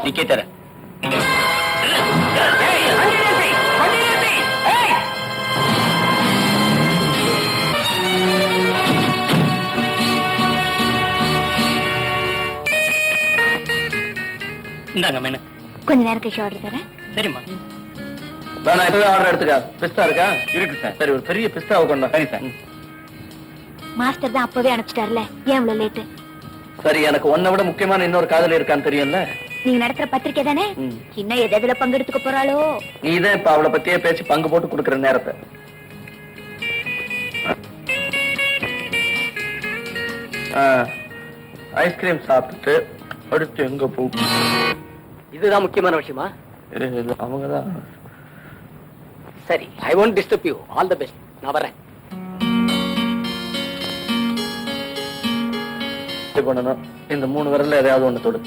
Ticket தர. இந்தாங்க menu. கொஞ்ச நேரம் கழிச்சு ஆர்டர் தரேன். சரிம்மா. நான் இப்பவே ஆர்டர் எடுத்துக்க. பிஸ்தா இருக்கா? இருக்கு சார். சரி, ஒரு பெரிய பிஸ்தாவை கொண்டா. சரி சார். மாஸ்டர் தான் அப்பவே அனுப்பிச்சிட்டார்ல, ஏன் இவ்வளவு லேட்டு? சரி, எனக்கு உன்னை விட முக்கியமான இன்னொரு காதலி இருக்கான்னு தெரியும்ல? நீங்க நடத்துற பத்திரிக்கை தானே? இன்னும் எதுல பங்கெடுத்துக்க போறாளோ? நீதான் இப்ப அவளை பத்தியே பேச்சு பங்கு போட்டு கொடுக்கற நேரத்தை. ஐஸ்கிரீம் சாப்பிட்டு அடுத்து எங்க போ? இதுதான் முக்கியமான விஷயமா? அவங்கதான். சரி, ஐ won't disturb you. All the best. நான் வரேன். பண்ணணும். இந்த 3 விரல்ல எதையாவது ஒண்ணு தொடு.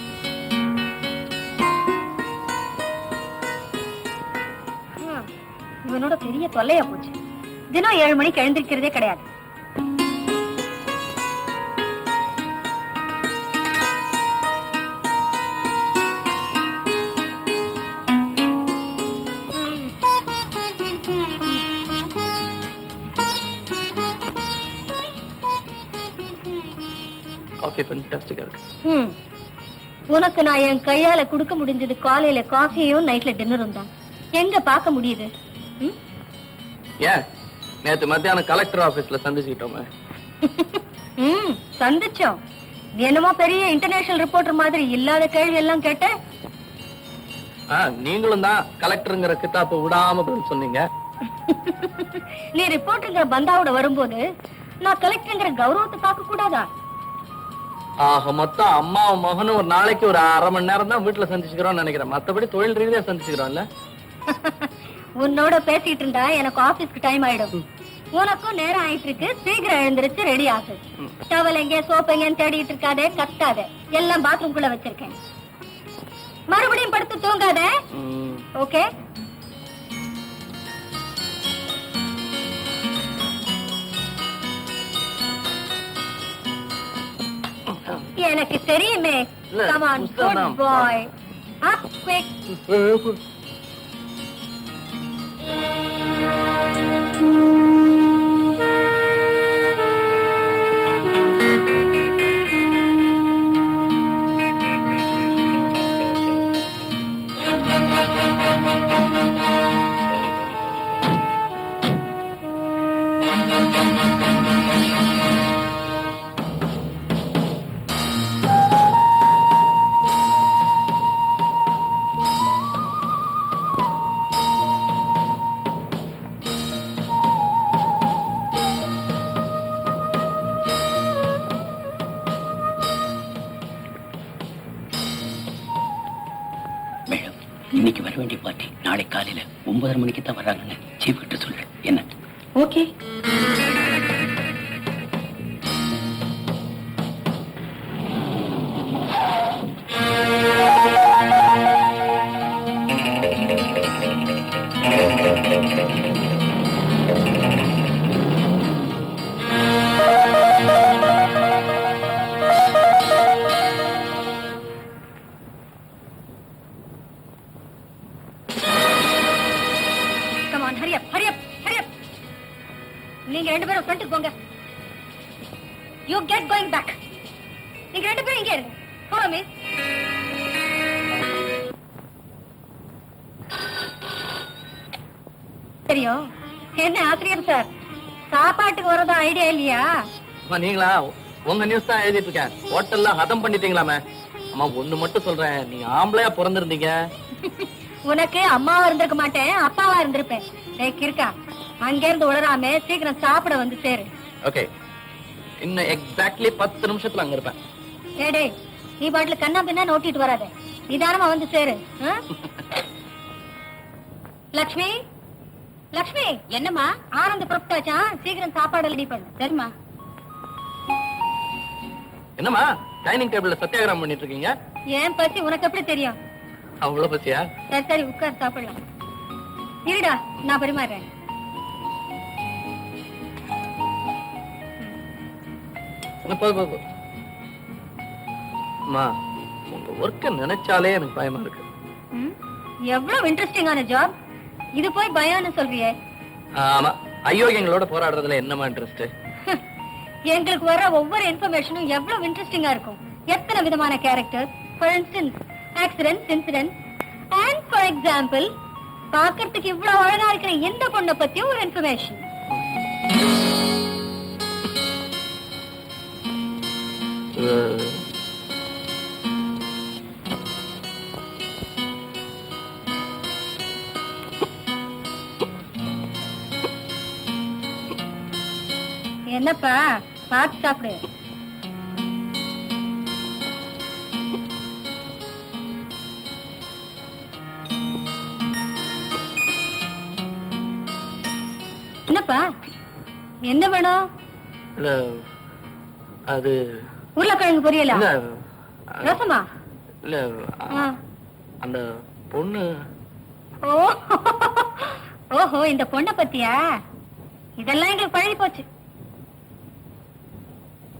இவனோட பெரிய தொல்லையா போச்சு. தினம் 7 மணிக்கு எழுந்திருக்கிறதே கிடையாது. ஓகே, ஃபேன்டாஸ்டிக்கா இருக்கு. உனக்கு நான் என் கையால குடுக்க முடிஞ்சது காலையில காஃபியும் நைட்ல டின்னரும் தான். எங்க பார்க்க முடியுது? ஏன் நேத்து மத்தியானம் கலெக்டர் ஆபீஸ்ல சந்திச்சுக்கிட்டோமே. சந்திச்சோம். என்னமோ பெரிய இன்டர்நேஷனல் ரிப்போர்ட்டர் மாதிரி இல்லாத கேள்வி எல்லாம் கேட்ட. நீங்களும் தான் கலெக்டருங்கிற கித்தாப்ப விடாம பதில் சொன்னீங்க. நீ ரிப்போர்ட்டருங்கிற பந்தாவோட வரும்போது நான் கலெக்டருங்கிற கௌரவத்தை பார்க்க கூடாதா? ஆக மொத்தம் அம்மாவும் மகனும் ஒரு நாளைக்கு ஒரு 1/2 மணி நேரம் தான் வீட்டுல சந்திச்சுக்கிறோம்னு நினைக்கிறேன். மத்தபடி தொழில் ரீதியா சந்திச்சுக்கிறோம்ல. உன்னோட பேசிட்டு இருந்தா எனக்கு ஆபீஸ்க்கு டைம் ஆயிடும். உனக்கும் நேரம் ஆயிட்டு இருக்கு. சீக்கிரம் எழுந்திருச்சு ரெடி ஆகு. டவல் எங்க சோப் எங்கன்னு தேடிட்டு இருக்காதே, கத்தாதே. எல்லாம் பாத்ரூம் குள்ள வச்சிருக்கேன். மறுபடியும் படுத்து தூங்காத. ஓகே? எனக்கு தெரியுமே. Come on, good boy. Up quick. இன்னைக்கு வர வேண்டிய பார்ட்டி நாளை காலையில 9:30 மணிக்கு தான் வர்றாங்கன்னு சீஃப் கிட்ட சொல்லு. என்ன? ஓகே. நீங்க 2 பேரும் ஃப்ரண்ட்க்கு போங்க. You get going back. நீங்க 2 பேரும் இங்கே இருங்க. Follow me. தெரியும். என்ன ஆசிரியர் சார், சாப்பாட்டுக்கு வரதா ஐடியா இல்லையா? நீங்களா உங்க நியூஸ் தான் எழுதிட்டு இருக்கேன். ஹோட்டல்ல ஹதம் பண்ணிட்டீங்களாமே. அம்மா ஒண்ணு மட்டும் சொல்றேன், நீங்க ஆம்பளையா பிறந்திருந்தீங்க. உனக்கு அம்மாவா இருந்திருக்க மாட்டேன், அப்பாவா இருந்திருப்பேன். இருக்கா அங்க இருந்து உளராம சீக்கிரம் சாப்பிட வந்து சேரு. ஓகே, இன்னும் எக்ஸாக்ட்லி 10 நிமிஷத்துல அங்க இருப்பேன். ஏடே, நீ பாட்டுல கண்ணா பின்னா நோட்டிட்டு வராத, நிதானமா வந்து சேரு. லக்ஷ்மி, லக்ஷ்மி. என்னம்மா? ஆனந்த் புறப்பட்டாச்சா? சீக்கிரம் சாப்பாடு ரெடி பண்ணு. சரிம்மா. என்னம்மா டைனிங் டேபிள்ல சத்தியாகிரகம் பண்ணிட்டு இருக்கீங்க? ஏன் பசி உனக்கு எப்படி தெரியும்? அவ்வளவு பசியா? சரி சரி, உட்கார் சாப்பிடலாம். இருடா, நான் பரிமாறேன். அம்மா உங்க ஒர்க்க நினைச்சாலே எனக்கு பயமா இருக்கு. ம், எவ்வளவு இன்ட்ரெஸ்டிங்கான ஜாப். இது போய் பயம்னு சொல்றியே. ஆமா, அயோக்கியங்களோட போராடுறதுல என்னமா இன்ட்ரெஸ்ட்? எங்களுக்கு வர ஒவ்வொரு இன்ஃபர்மேஷனும் எவ்வளவு இன்ட்ரெஸ்டிங்கா இருக்கும். எத்தனை விதமான characters, for instance accidents, incident and for example பாக்கிறதுக்கு இவ்வளவு அழகா இருக்கிற எந்த பொண்ணை பத்தியும் ஒரு இன்ஃபர்மேஷன். என்னப்பா பார்த்து சாப்பிடு. என்னப்பா என்ன வேணும்? இல்ல அது உருளைக்கிழங்கு பொரியலா? இல்ல ரசமா? இல்ல அந்த பொண்ணு. ஓ ஓஹோ, இந்த பொண்ணை பத்தியா? இதெல்லாம் எங்களுக்கு பழகி போச்சு.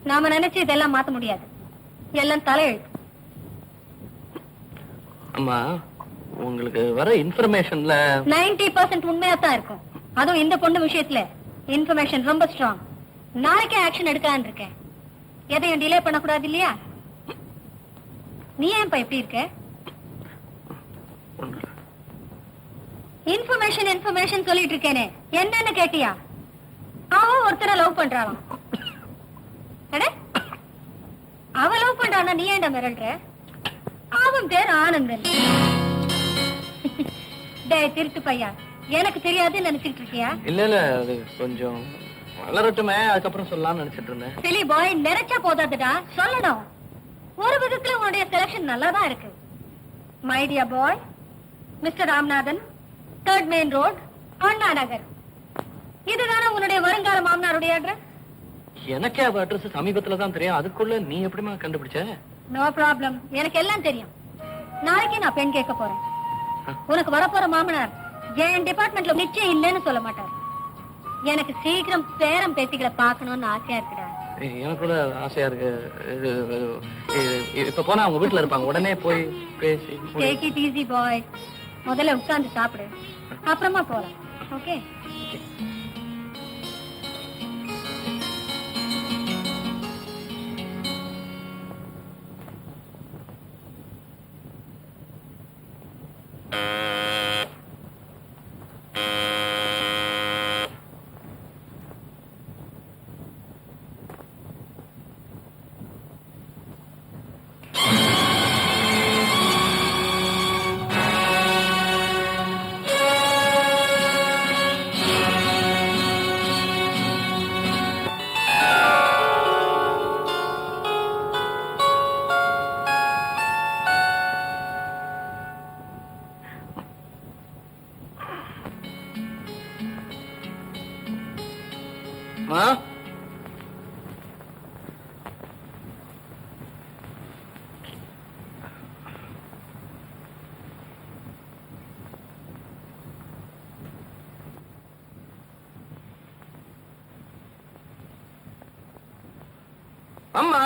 நாம நினைச்சு இதெல்லாம் மாத்த முடியாது. எல்லாம் தலையெழுத்து. அம்மா, உங்களுக்கு வர இன்ஃபர்மேஷன்ல 90% உண்மையா தான் இருக்கும். அதுவும் இந்த பொண்ணு விஷயத்துல இன்ஃபர்மேஷன் ரொம்ப ஸ்ட்ராங். நாளைக்கே ஆக்ஷன் எடுக்கலான்னு இருக்கேன். எதையும் டிலே பண்ணக்கூடாது இல்லையா? நீ ஏன்பா எப்படி இருக்க? இன்ஃபர்மேஷன் இன்ஃபர்மேஷன் சொல்லிட்டு இருக்கேனே, என்னன்னு கேட்டியா? அவன் ஒருத்தரை லவ் பண்றாளாம். அவ லவ் பண்றானா, நீ ஏன்டா மிரள்ற? அவன் பேர் ஆனந்தன். டேய் திருட்டு பையா, எனக்கு தெரியாதுன்னு நினைச்சிட்டு இருக்கியா? இல்ல இல்ல, அது கொஞ்சம் வளரட்டுமே, அதுக்கப்புறம் சொல்லலாம்னு நினைச்சிட்டு இருந்தேன். சிலி பாய், நினைச்சா போதாதுடா, சொல்லணும். ஒரு விதத்துல உன்னுடைய செலக்ஷன் நல்லாதான் இருக்கு. My dear boy, mister Ramanathan, 3rd main road, Anna Nagar. இதுதானே உன்னுடைய வருங்கால மாமனாருடைய அட்ரஸ்? எனக்கே அவ அட்ரஸ் சமீபத்துல தான் தெரியும். அதுக்குள்ள நீ எப்படிமா கண்டுபிடிச்ச? நோ ப்ராப்ளம், எனக்கு எல்லாம் தெரியும். நாளைக்கு நான் பெண் கேட்க போறேன். உனக்கு வரப்போற மாமனார் என் டிபார்ட்மெண்ட்ல நிச்சயம் இல்லைன்னு சொல்ல மாட்டார். எனக்கு சீக்கிரம் பேரம் பேத்திகளை பார்க்கணும்னு ஆசையா இருக்குடா. எனக்கு கூட ஆசையா இருக்கு. இப்ப போனா அவங்க வீட்டுல இருப்பாங்க, உடனே போய் பேசி. டேக் இட் ஈஸி பாய். முதல்ல உட்கார்ந்து சாப்பிடு, அப்புறமா போலாம். ஓகே? அம்மா,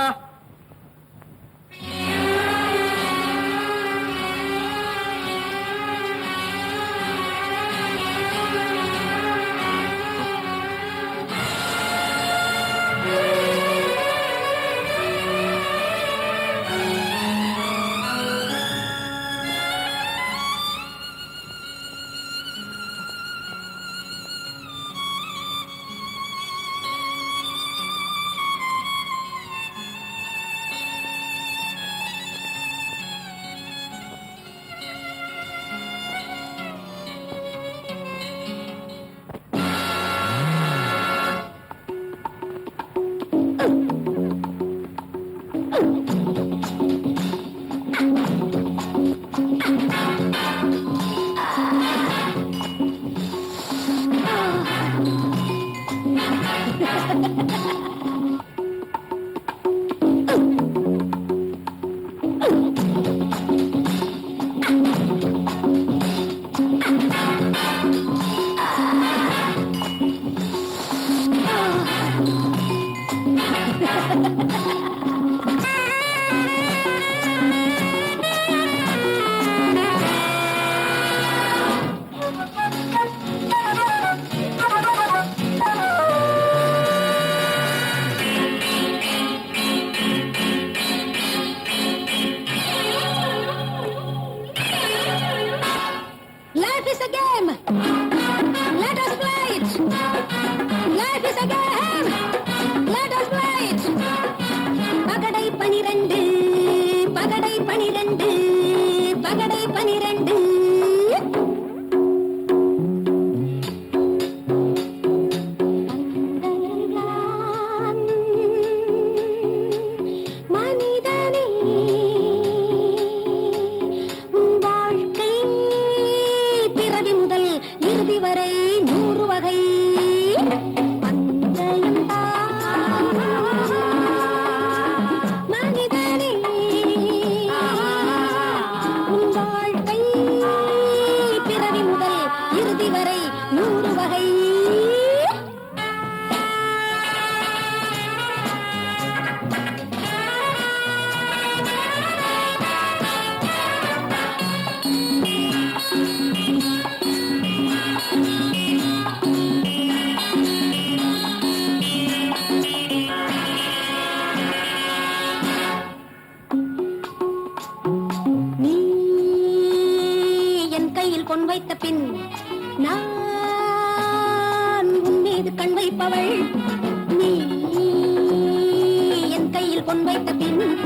பொன் வைத்த பின் மீது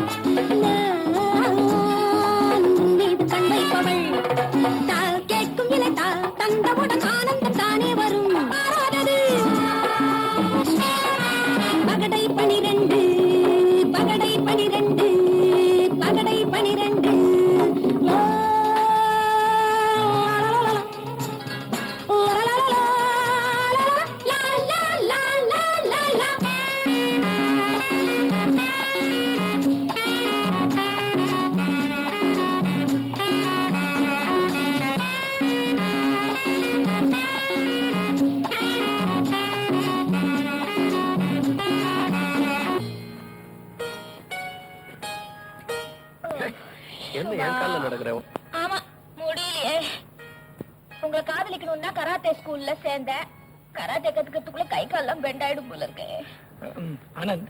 கண் வைப்பவள் கேட்கும் இலட்டா தந்தவுடன் ஆனந்தம் தானே வரும் மாறாதது பகடை 12 பகடை 12 பகடை 12 என்ன என் கால்ல நடக்கிறேன்? ஆமா முடியலையே. உங்களை காதலிக்கணும்னா கராத்தே ஸ்கூல்ல சேர்ந்தேன். கராத்தே கத்துக்கிறதுக்குள்ள கை கால்லாம் பெண்ட் ஆயிடும் போல இருக்கு. ஆனந்த்,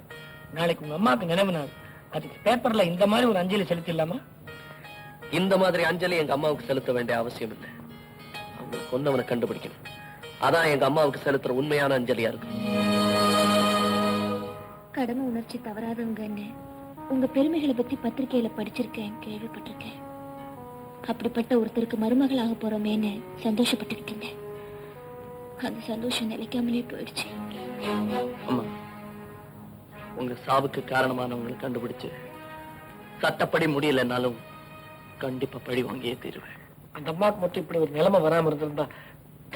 நாளைக்கு உங்க அம்மாவுக்கு நினைவு நாள். அதுக்கு பேப்பர்ல இந்த மாதிரி ஒரு அஞ்சலி செலுத்திடலாமா? இந்த மாதிரி அஞ்சலி எங்க அம்மாவுக்கு செலுத்த வேண்டிய அவசியம் இல்லை. அவங்க கொன்னவனை கண்டுபிடிக்கணும். அதான் எங்க அம்மாவுக்கு செலுத்துற உண்மையான அஞ்சலியா இருக்கு. கடமை உணர்ச்சி தவறாதவங்கன்னு உங்க பெருமைகளை பத்தி பத்திரிகையில படிச்சிருக்கேன், கேள்விப்பட்டிருக்கேன். அப்படிப்பட்ட ஒருத்தருக்கு மருமகளாக போறோமேன்னு சந்தோஷப்பட்டுக்கிட்டு இருந்தேன். அந்த சந்தோஷம் நிலைக்காமலே போயிடுச்சு. அம்மா, உங்க சாவுக்கு காரணமானவங்களை கண்டுபிடிச்சு சட்டப்படி முடியலன்னாலும் கண்டிப்பா பழி வாங்கியே தீருவேன். அந்த அம்மாவுக்கு மட்டும் இப்படி ஒரு நிலைமை வராம இருந்திருந்தா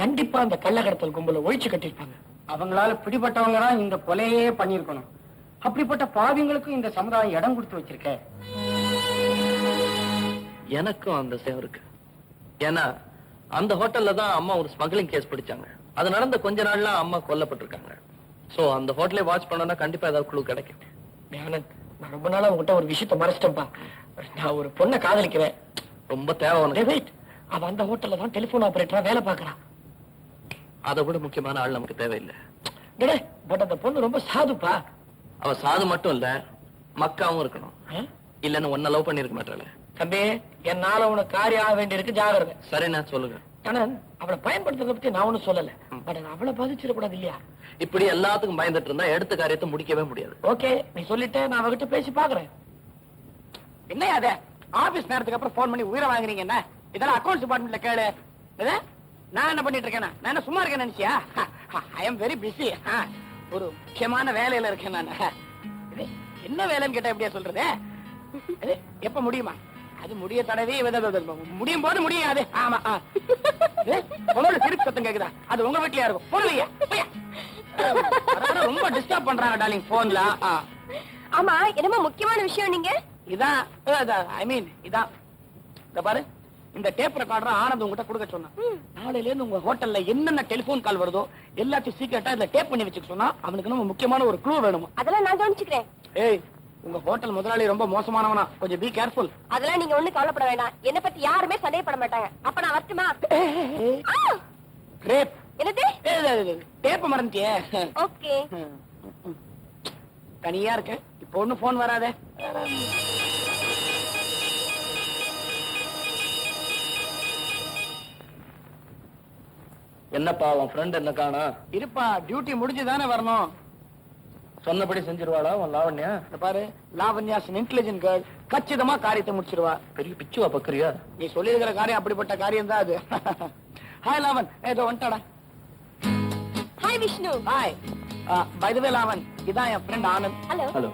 கண்டிப்பா அந்த கள்ளக்கடத்தல் கும்பல ஒழிச்சு கட்டிருப்பாங்க. அவங்களால பிடிபட்டவங்க தான் இந்த கொலையே பண்ணிருக்கணும். அப்படிப்பட்ட பாவிங்களுக்கும் இந்த சமுதாயம் இடம் கொடுத்து வச்சிருக்க. எனக்கும் அந்த சேவம் இருக்கு. ஏன்னா அந்த ஹோட்டல்ல தான் அம்மா ஒரு ஸ்மக்லிங் கேஸ் பிடிச்சாங்க. அது நடந்த கொஞ்ச நாள்ல அம்மா கொல்லப்பட்டிருக்காங்க. சோ அந்த ஹோட்டலே வாட்ச் பண்ணோம்னா கண்டிப்பா ஏதாவது குழு கிடைக்கும். ஆனந்த், நான் ரொம்ப நாளா உங்ககிட்ட ஒரு விஷயத்த மறைச்சிட்டேன்ப்பா. நான் ஒரு பொண்ணை காதலிக்கிறேன். ரொம்ப தேவை உனக்கு. அவ அந்த ஹோட்டல்ல தான் டெலிபோன் ஆபரேட்டரா வேலை பாக்குறான். அதை விட முக்கியமான ஆள் நமக்கு தேவையில்லை. பட் அந்த பொண்ணு ரொம்ப சாதுப்பா. அவ சாது மட்டும் இல்ல, மக்காவும் இருக்கணும். இல்லன்னு ஒன்ன லவ் பண்ணிருக்க மாட்டாள. தம்பி, என்னால உனக்கு காரியம் ஆக வேண்டியிருக்கு, ஜாகிரதை. சரி, நான் சொல்லுங்க. ஆனா அவளை பயன்படுத்துறத பத்தி நான் ஒண்ணும் சொல்லல. பட் அவளை பாதிச்சிடக்கூடாது இல்லையா? இப்படி எல்லாத்துக்கும் பயந்துட்டு இருந்தா எடுத்த காரியத்தை முடிக்கவே முடியாது. ஓகே, நீ சொல்லிட்டு நான் அவகிட்ட பேசி பாக்குறேன். என்ன அத ஆபீஸ் நேரத்துக்கு அப்புறம் போன் பண்ணி உயிரை வாங்குறீங்க? என்ன இதெல்லாம் அக்கௌண்ட்ஸ் டிபார்ட்மெண்ட்ல கேளு. நான் என்ன பண்ணிட்டு இருக்கேன்? நான் என்ன சும்மா இருக்கேன் நினைச்சியா? I am very busy. ஒரு முக்கியமான வேலையில இருக்கேன் நான். என்ன வேலைன்னு கேட்டா எப்படியா சொல்றது? எப்ப முடியுமா? அது முடிய தடவி முடியும் போது முடியாது. ஆமா, திருப்பி சத்தம் கேக்குதா? அது உங்க வீட்லயா இருக்கும். போடுவீங்க ரொம்ப டிஸ்டர்ப் பண்றாங்க டார்லிங் போன்ல. ஆமா, என்னமா முக்கியமான விஷயம்? நீங்க இதான் ஐ மீன் இதான் இந்த பாரு, இந்த டேப் ரெக்கார்டர் ஆனந்த் உங்ககிட்ட கொடுக்க சொன்னா. நாளையில இருந்து உங்க ஹோட்டல்ல என்னென்ன டெலிபோன் கால் வருதோ எல்லாத்தையும் சீக்கிரட்டா இதுல டேப் பண்ணி வச்சுக்க சொன்னா. அவனுக்கு நம்ம முக்கியமான ஒரு க்ளூ வேணும். அதெல்லாம் நான் கவனிச்சுக்கிறேன். ஏய், உங்க ஹோட்டல் முதலாளி ரொம்ப மோசமானவனா, கொஞ்சம் பி கேர்ஃபுல். அதெல்லாம் நீங்க ஒண்ணு கவலைப்பட வேண்டாம். என்ன பத்தி யாருமே சந்தேகப்பட மாட்டாங்க. அப்ப நான் வரட்டுமா? ரேப் என்னது? டேப் மறந்துட்டியே. ஓகே, தனியா இருக்க. இப்போ ஒண்ணு போன் வராதே. என்னப்பா உன் ஃப்ரெண்ட் என்ன காணா? இருப்பா, டியூட்டி முடிஞ்சுதானே வரணும். சொன்னபடி செஞ்சிருவாளா உன் லாவண்யா? பாரு, லாவண்யாஸ் இன்டெலிஜென்ட் கேர்ள். கச்சிதமா காரியத்தை முடிச்சிருவா. பெரிய பிச்சுவா பக்கறியா? நீ சொல்லிருக்கிற காரியம் அப்படிப்பட்ட காரியம் தான் அது. ஹாய் லாவன், ஏதோ வந்துட்டாடா. Hi Vishnu. Hi. By the way Lavan, இதான் என் ஃப்ரெண்ட் ஆனந்த். ஹலோ. ஹலோ,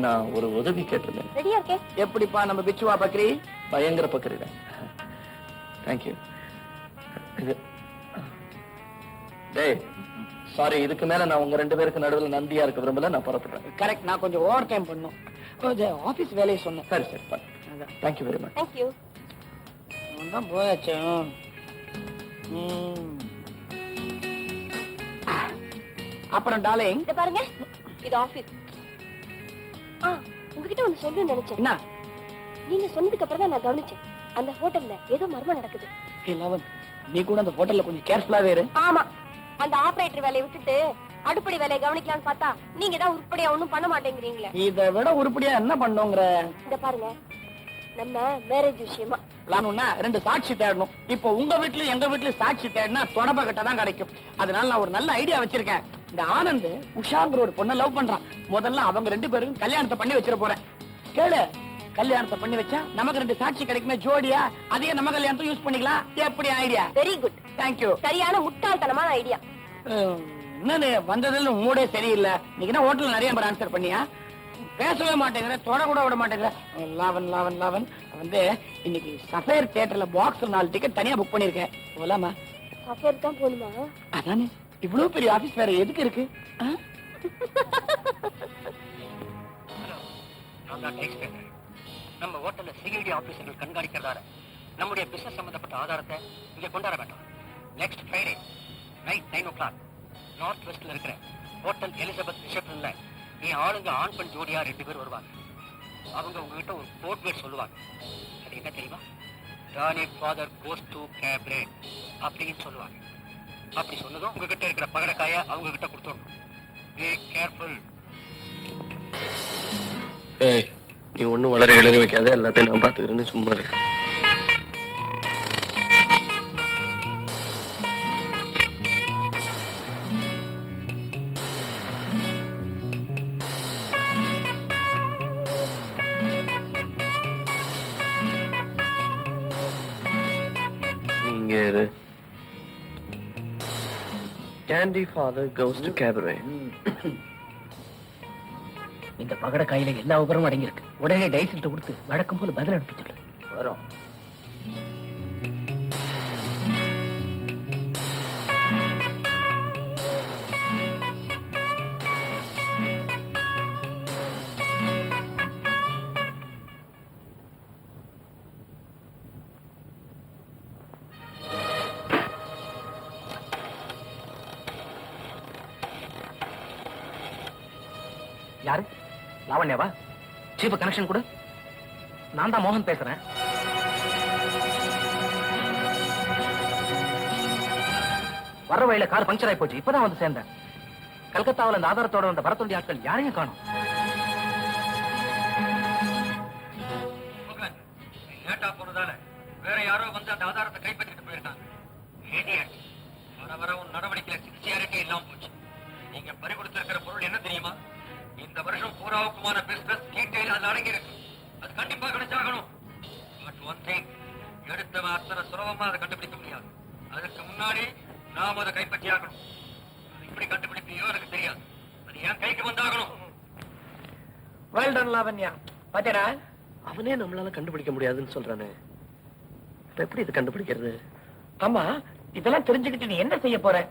நான் ஒரு உதவி கேட்டிருந்தேன். ரெடியா இருக்கே? எப்படிப்பா நம்ம பிச்சுவா பக்ரி? பயங்கர பக்கறிதான். தேங்க்யூ. டேய், சாரி, இதுக்கு மேல நான் உங்க ரெண்டு பேருக்கு நடுவில் நந்தியா இருக்க விரும்பல. நான் புறப்படுறேன். கரெக்ட், நான் கொஞ்சம் ஓவர் டைம் பண்ணும். கொஞ்சம் ஆபீஸ் வேலையை சொன்னேன். சரி சரி, thank you very much. Thank you. தான் போயாச்சு. அப்புறம் டார்லிங், இத பாருங்க, இது ஆபீஸ். உங்ககிட்ட ஒண்ணு சொல்லணும்னு நினைச்சேன். என்ன? நீங்க சொன்னதுக்கு அப்புறம் தான் நான் கவனிச்சேன். அந்த ஹோட்டல்ல ஏதோ மர்மம் நடக்குது. ஏய் லாவன், நீ கூட அந்த ஹோட்டல்ல கொஞ்சம் கேர்ஃபுல்லாவே இரு. ஆமா, அந்த ஆபரேட்டர் வேலையை விட்டுட்டு அடுப்படி வேலையை கவனிக்கலாம்னு பார்த்தா நீங்க தான் உருப்படியா ஒண்ணும் பண்ண மாட்டேங்கிறீங்களே. இதை விட உருப்படியா என்ன பண்ணோங்கிற? இத பாருங்க, நம்ம மேரேஜ் விஷயமா லானுன்னா 2 சாட்சி தேடணும். இப்போ உங்க வீட்லயும் எங்க வீட்லயும் சாட்சி தேடினா தொடப்ப கிட்ட தான் கிடைக்கும். அதனால நான் ஒரு நல்ல ஐடியா வச்சிருக்கேன். இந்த ஆனந்த் உஷாங்கிற ஒரு பொண்ணை லவ் பண்றான். முதல்ல அவங்க 2 பேரும் கல்யாணத்தை பண்ணி வச்சிட போறேன். கேளு, கல்யாணத்தை பண்ணி வச்சா நமக்கு 2 சாட்சி கிடைக்குமே ஜோடியா, அதையே நம்ம கல்யாணத்தை யூஸ் பண்ணிக்கலாம். எப்படி ஐடியா? Very good. தேங்க்யூ. சரியான முட்டாள்தனமான ஐடியா. என்னன்னு வந்ததுல மூடே சரியில்லை. நீங்க என்ன ஹோட்டல்ல நிறைய நம்பர் ஆன்சர் பண்ணியா? பேசவே மாட்டேங்கிற, தொட கூட விட மாட்டேங்கிற. லாவன் லாவன் லாவன் வந்து இன்னைக்கு சஃபேர் தியேட்டர்ல பாக்ஸ் 4 டிக்கெட் தனியா புக் பண்ணிருக்கேன். போலாமா? சஃபேர் தான் போணுமா? அதானே, இவ்வளவு பெரிய ஆபீஸ் வேற எதுக்கு இருக்கு? நம்ம ஹோட்டல்ல சிஐடி ஆபீசர்கள் கண்காணிக்கிறதால நம்முடைய பிசினஸ் சம்பந்தப்பட்ட ஆதாரத்தை இங்க கொண்டாட வேண்டாம். Next Friday night 9 o'clock north வெஸ்ட்ல இருக்கிற ஹோட்டல் எலிசபெத் ரிசப்ஷன்ல நீ ஆளுங்க ஆண் பெண் ஜோடியா 2 பேர் வருவாங்க. அவங்க உங்ககிட்ட ஒரு கோட் வேர்ட் சொல்லுவாங்க. அது என்ன தெரியுமா? ராணி ஃபாதர் கோஸ் டு கேப்ரே அப்படின்னு சொல்லுவாங்க. அப்படி சொன்னதும் உங்ககிட்ட இருக்கிற பகடக்காய அவங்க கிட்ட கொடுத்துடணும். Be careful. ஏய், நீ ஒண்ணும் வளர எழுதி வைக்காத, எல்லாத்தையும் நான் பாத்துக்கிறேன்னு சும்மா இருக்கு. நீங்க இரு. Candy father goes to cabaret. இந்த பகட கையில எல்லா விவரமும் அடங்கியிருக்கு. உடனே டைசில்ட்ட கொடுத்து வழக்கம் போல பதில் அனுப்பி சொல்லு. வரோம். யாரு? லாவண்யாவா? சீஃப் கனெக்ஷன் கொடு. நான் தான் மோகன் பேசுறேன். வர வழியில கார் பஞ்சர் ஆகி போச்சு. இப்பதான் வந்து சேர்ந்தேன். கல்கத்தாவில் அந்த ஆதாரத்தோட வந்த பரத்துண்டி ஆட்கள் யாரையும் காணும். லேட்டா போனதால வேற யாரோ வந்து அந்த ஆதாரத்தை கைப்பற்றிட்டு போயிருக்காங்க. வர வர உன் நடவடிக்கையில சின்சியாரிட்டி இல்லாம போச்சு. நீங்க பறி கொடுத்திருக்கிற பொருள் என்ன தெரியுமா? இந்த வருஷம் பூராவுக்குமான பிசினஸ் டீடைல் அதுல அடங்கி இருக்கு. அது கண்டிப்பா கிடைச்சாகணும். பட் ஒன் திங், எடுத்தவன் அத்தனை சுலபமா அதை கண்டுபிடிக்க முடியாது. அதுக்கு முன்னாடி நாம அதை கைப்பற்றி ஆகணும். இப்படி கண்டுபிடிப்பியோ எனக்கு தெரியாது. அது என் கைக்கு வந்தாகணும். Well done Lavanya. பாத்தேடா, அவனே நம்மளால கண்டுபிடிக்க முடியாதுன்னு சொல்றானே, இப்ப எப்படி இது கண்டுபிடிக்கிறது? ஆமா, இதெல்லாம் தெரிஞ்சுக்கிட்டு நீ என்ன செய்ய போற?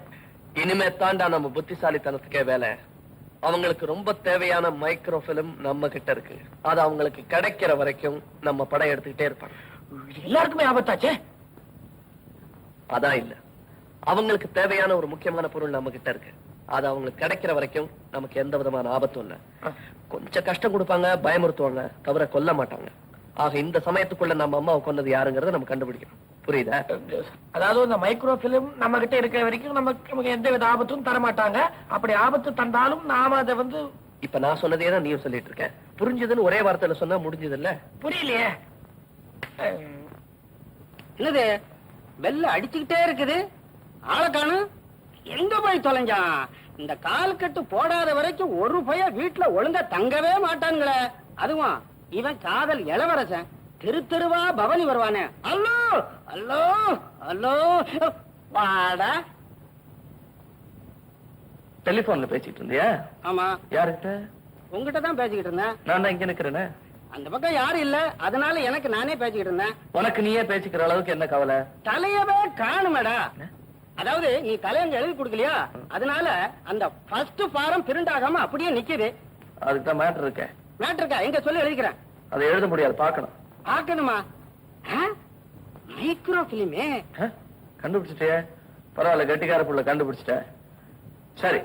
இனிமே தாண்டா நம்ம புத்திசாலித்தனத்துக்கே வேலை. அவங்களுக்கு ரொம்ப தேவையான மைக்ரோ பிலிம் நம்ம கிட்ட இருக்கு. அது அவங்களுக்கு கிடைக்கிற வரைக்கும் நம்ம படம் எடுத்துக்கிட்டே இருப்பாங்க. எல்லாருக்குமே ஆபத்தாச்சே. அதான் இல்ல, அவங்களுக்கு தேவையான ஒரு முக்கியமான பொருள் நம்ம கிட்ட இருக்கு. அது அவங்களுக்கு கிடைக்கிற வரைக்கும் நமக்கு எந்த விதமான ஆபத்தும் இல்ல. கொஞ்சம் கஷ்டம் கொடுப்பாங்க, பயமுறுத்துவாங்க, தவிர கொல்ல மாட்டாங்க. ஆக இந்த சமயத்துக்குள்ள நம்ம அம்மாவை கொன்னது யாருங்கறத நம்ம கண்டுபிடிக்கணும். புரியுதா? அதாவது இந்த மைக்ரோ பிலிம் நம்ம கிட்ட இருக்கிற வரைக்கும் நமக்கு எந்த வித ஆபத்தும் தர மாட்டாங்க. அப்படி ஆபத்து தந்தாலும் நாம அதை வந்து... இப்ப நான் சொன்னதே தான் நீயும் சொல்லிட்டு இருக்க. புரிஞ்சதுன்னு ஒரே வார்த்தையில சொன்னா முடிஞ்சது இல்ல? புரியலையே. என்னது வெள்ள அடிச்சுக்கிட்டே இருக்குது, ஆளை காணும். எங்க போய் தொலைஞ்சான்? இந்த கால் கட்டு போடாத வரைக்கும் ஒரு பைய வீட்டுல ஒழுங்கா தங்கவே மாட்டான்களே. அதுவும் இவன் காதல் இளவரசன். தெரு தெருவா பவனி வருவானே. அல்லோ அல்லோ அல்லோ, வாடா. டெலிபோன்ல பேசிட்டு இருந்தியா? ஆமா. யாருக்கிட்ட? உங்ககிட்ட தான் பேசிக்கிட்டு இருந்தேன். நான் தான் இங்க நிக்கிறேனே. அந்த பக்கம் யாரும் இல்ல, அதனால எனக்கு நானே பேசிக்கிட்டு இருந்தேன். உனக்கு நீயே பேசிக்கிற அளவுக்கு என்ன கவலை? தலையவே காணுமேடா. அதாவது நீ தலையங்க எழுதி கொடுக்கலையா, அதனால அந்த ஃபர்ஸ்ட் ஃபாரம் பிரிண்டாகாம அப்படியே நிக்குது. அதுக்கு தான் மேட்டர் இருக்க. மேட்டர் இருக்கா? எங்க சொல்லி எழுதிக்கிறேன். அதை எழுத முடியாது, பார்க்கணும். பார்க்கணுமா? மைக்ரோ பிலிமே கண்டுபிடிச்சிட்டே. பரவாயில்ல, கெட்டிக்கார புள்ள கண்டுபிடிச்சிட்ட. சரி,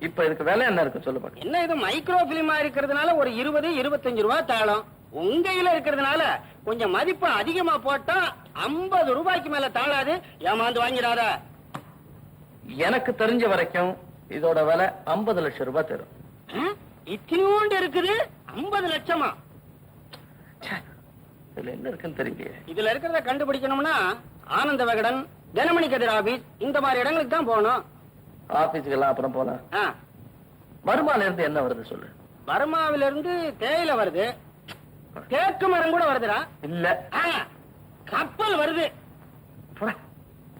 இப்ப இதுக்கு வேலை என்ன இருக்கு சொல்லு பாக்க. என்ன இது மைக்ரோ பிலிமா இருக்கிறதுனால ஒரு 20-25 ரூபாய் தாளம். உங்க கையில இருக்கிறதுனால கொஞ்சம் மதிப்பு அதிகமா போட்டா 50 ரூபாய்க்கு மேல தாளாது. ஏமாந்து வாங்கிடாத. எனக்கு தெரிஞ்ச வரைக்கும் இதோட விலை 50 லட்சம் ரூபாய் தரும். இத்தினூண்டு இருக்குது, 50 லட்சமா? இதுல என்ன இருக்குன்னு தெரியலையே. இதுல இருக்கிறத கண்டுபிடிக்கணும்னா ஆனந்த விகடன், தினமணி கதிர் ஆபீஸ், இந்த மாதிரி இடங்களுக்கு தான் போகணும். ஆபீஸுக்கு எல்லாம் அப்புறம் போலாம். ஆ, வருமால இருந்து என்ன வருது சொல்லு. பர்மாவில இருந்து தேயிலை வருது, தேக்கு மரம் கூட வருதுடா. இல்ல ஆ, கப்பல் வருது.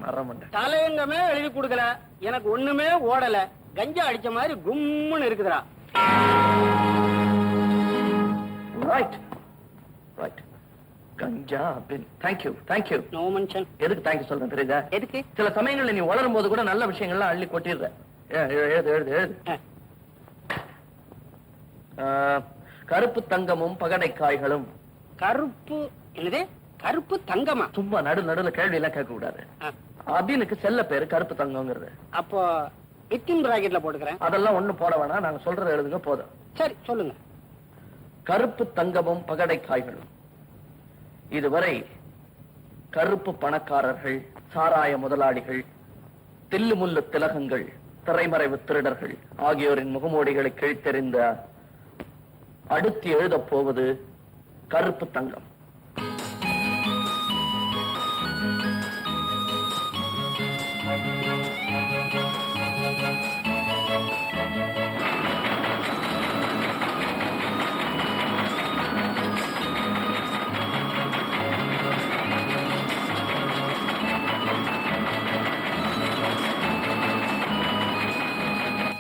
மரமண்ட தலையங்கமே எழுதி கொடுக்கல, எனக்கு ஒண்ணுமே ஓடல, கஞ்சா அடிச்ச மாதிரி கும்முன்னு இருக்குதுடா. Right right. கஞ்சா பின். Thank you thank you. No mention. எதுக்கு தேங்க்யூ சொல்றேன் தெரியுதா? எதுக்கு? சில சமயங்கள்ல நீ வளரும் போது கூட நல்ல விஷயங்கள்லாம் அள்ளி கொட்டிடுற. எழுது எழுது எழுது. கருப்பு தங்கமும் பகடைக்காய்களும். கருப்பு என்னது? கருப்பு தங்கமா? சும்மா நடுவுல கேள்வி எல்லாம் கேட்க கூடாது. அபினுக்கு செல்ல பேரு கருப்பு தங்கம்ங்கிறது. அப்போ வித்தின் பிராக்கெட்ல போட்டுக்கிறேன். அதெல்லாம் ஒண்ணு போட வேணாம், நாங்க சொல்றத எழுதுங்க போதும். சரி சொல்லுங்க. கருப்பு தங்கமும் பகடைக்காய்களும். இதுவரை கருப்பு பணக்காரர்கள், சாராய முதலாளிகள், தில்லுமுல்லு திலகங்கள், திரைமறைவு திருடர்கள் ஆகியோரின் முகமூடிகளை கிழித்தெறிந்த அடுத்து எழுதப் போவது கருப்பு தங்கம்.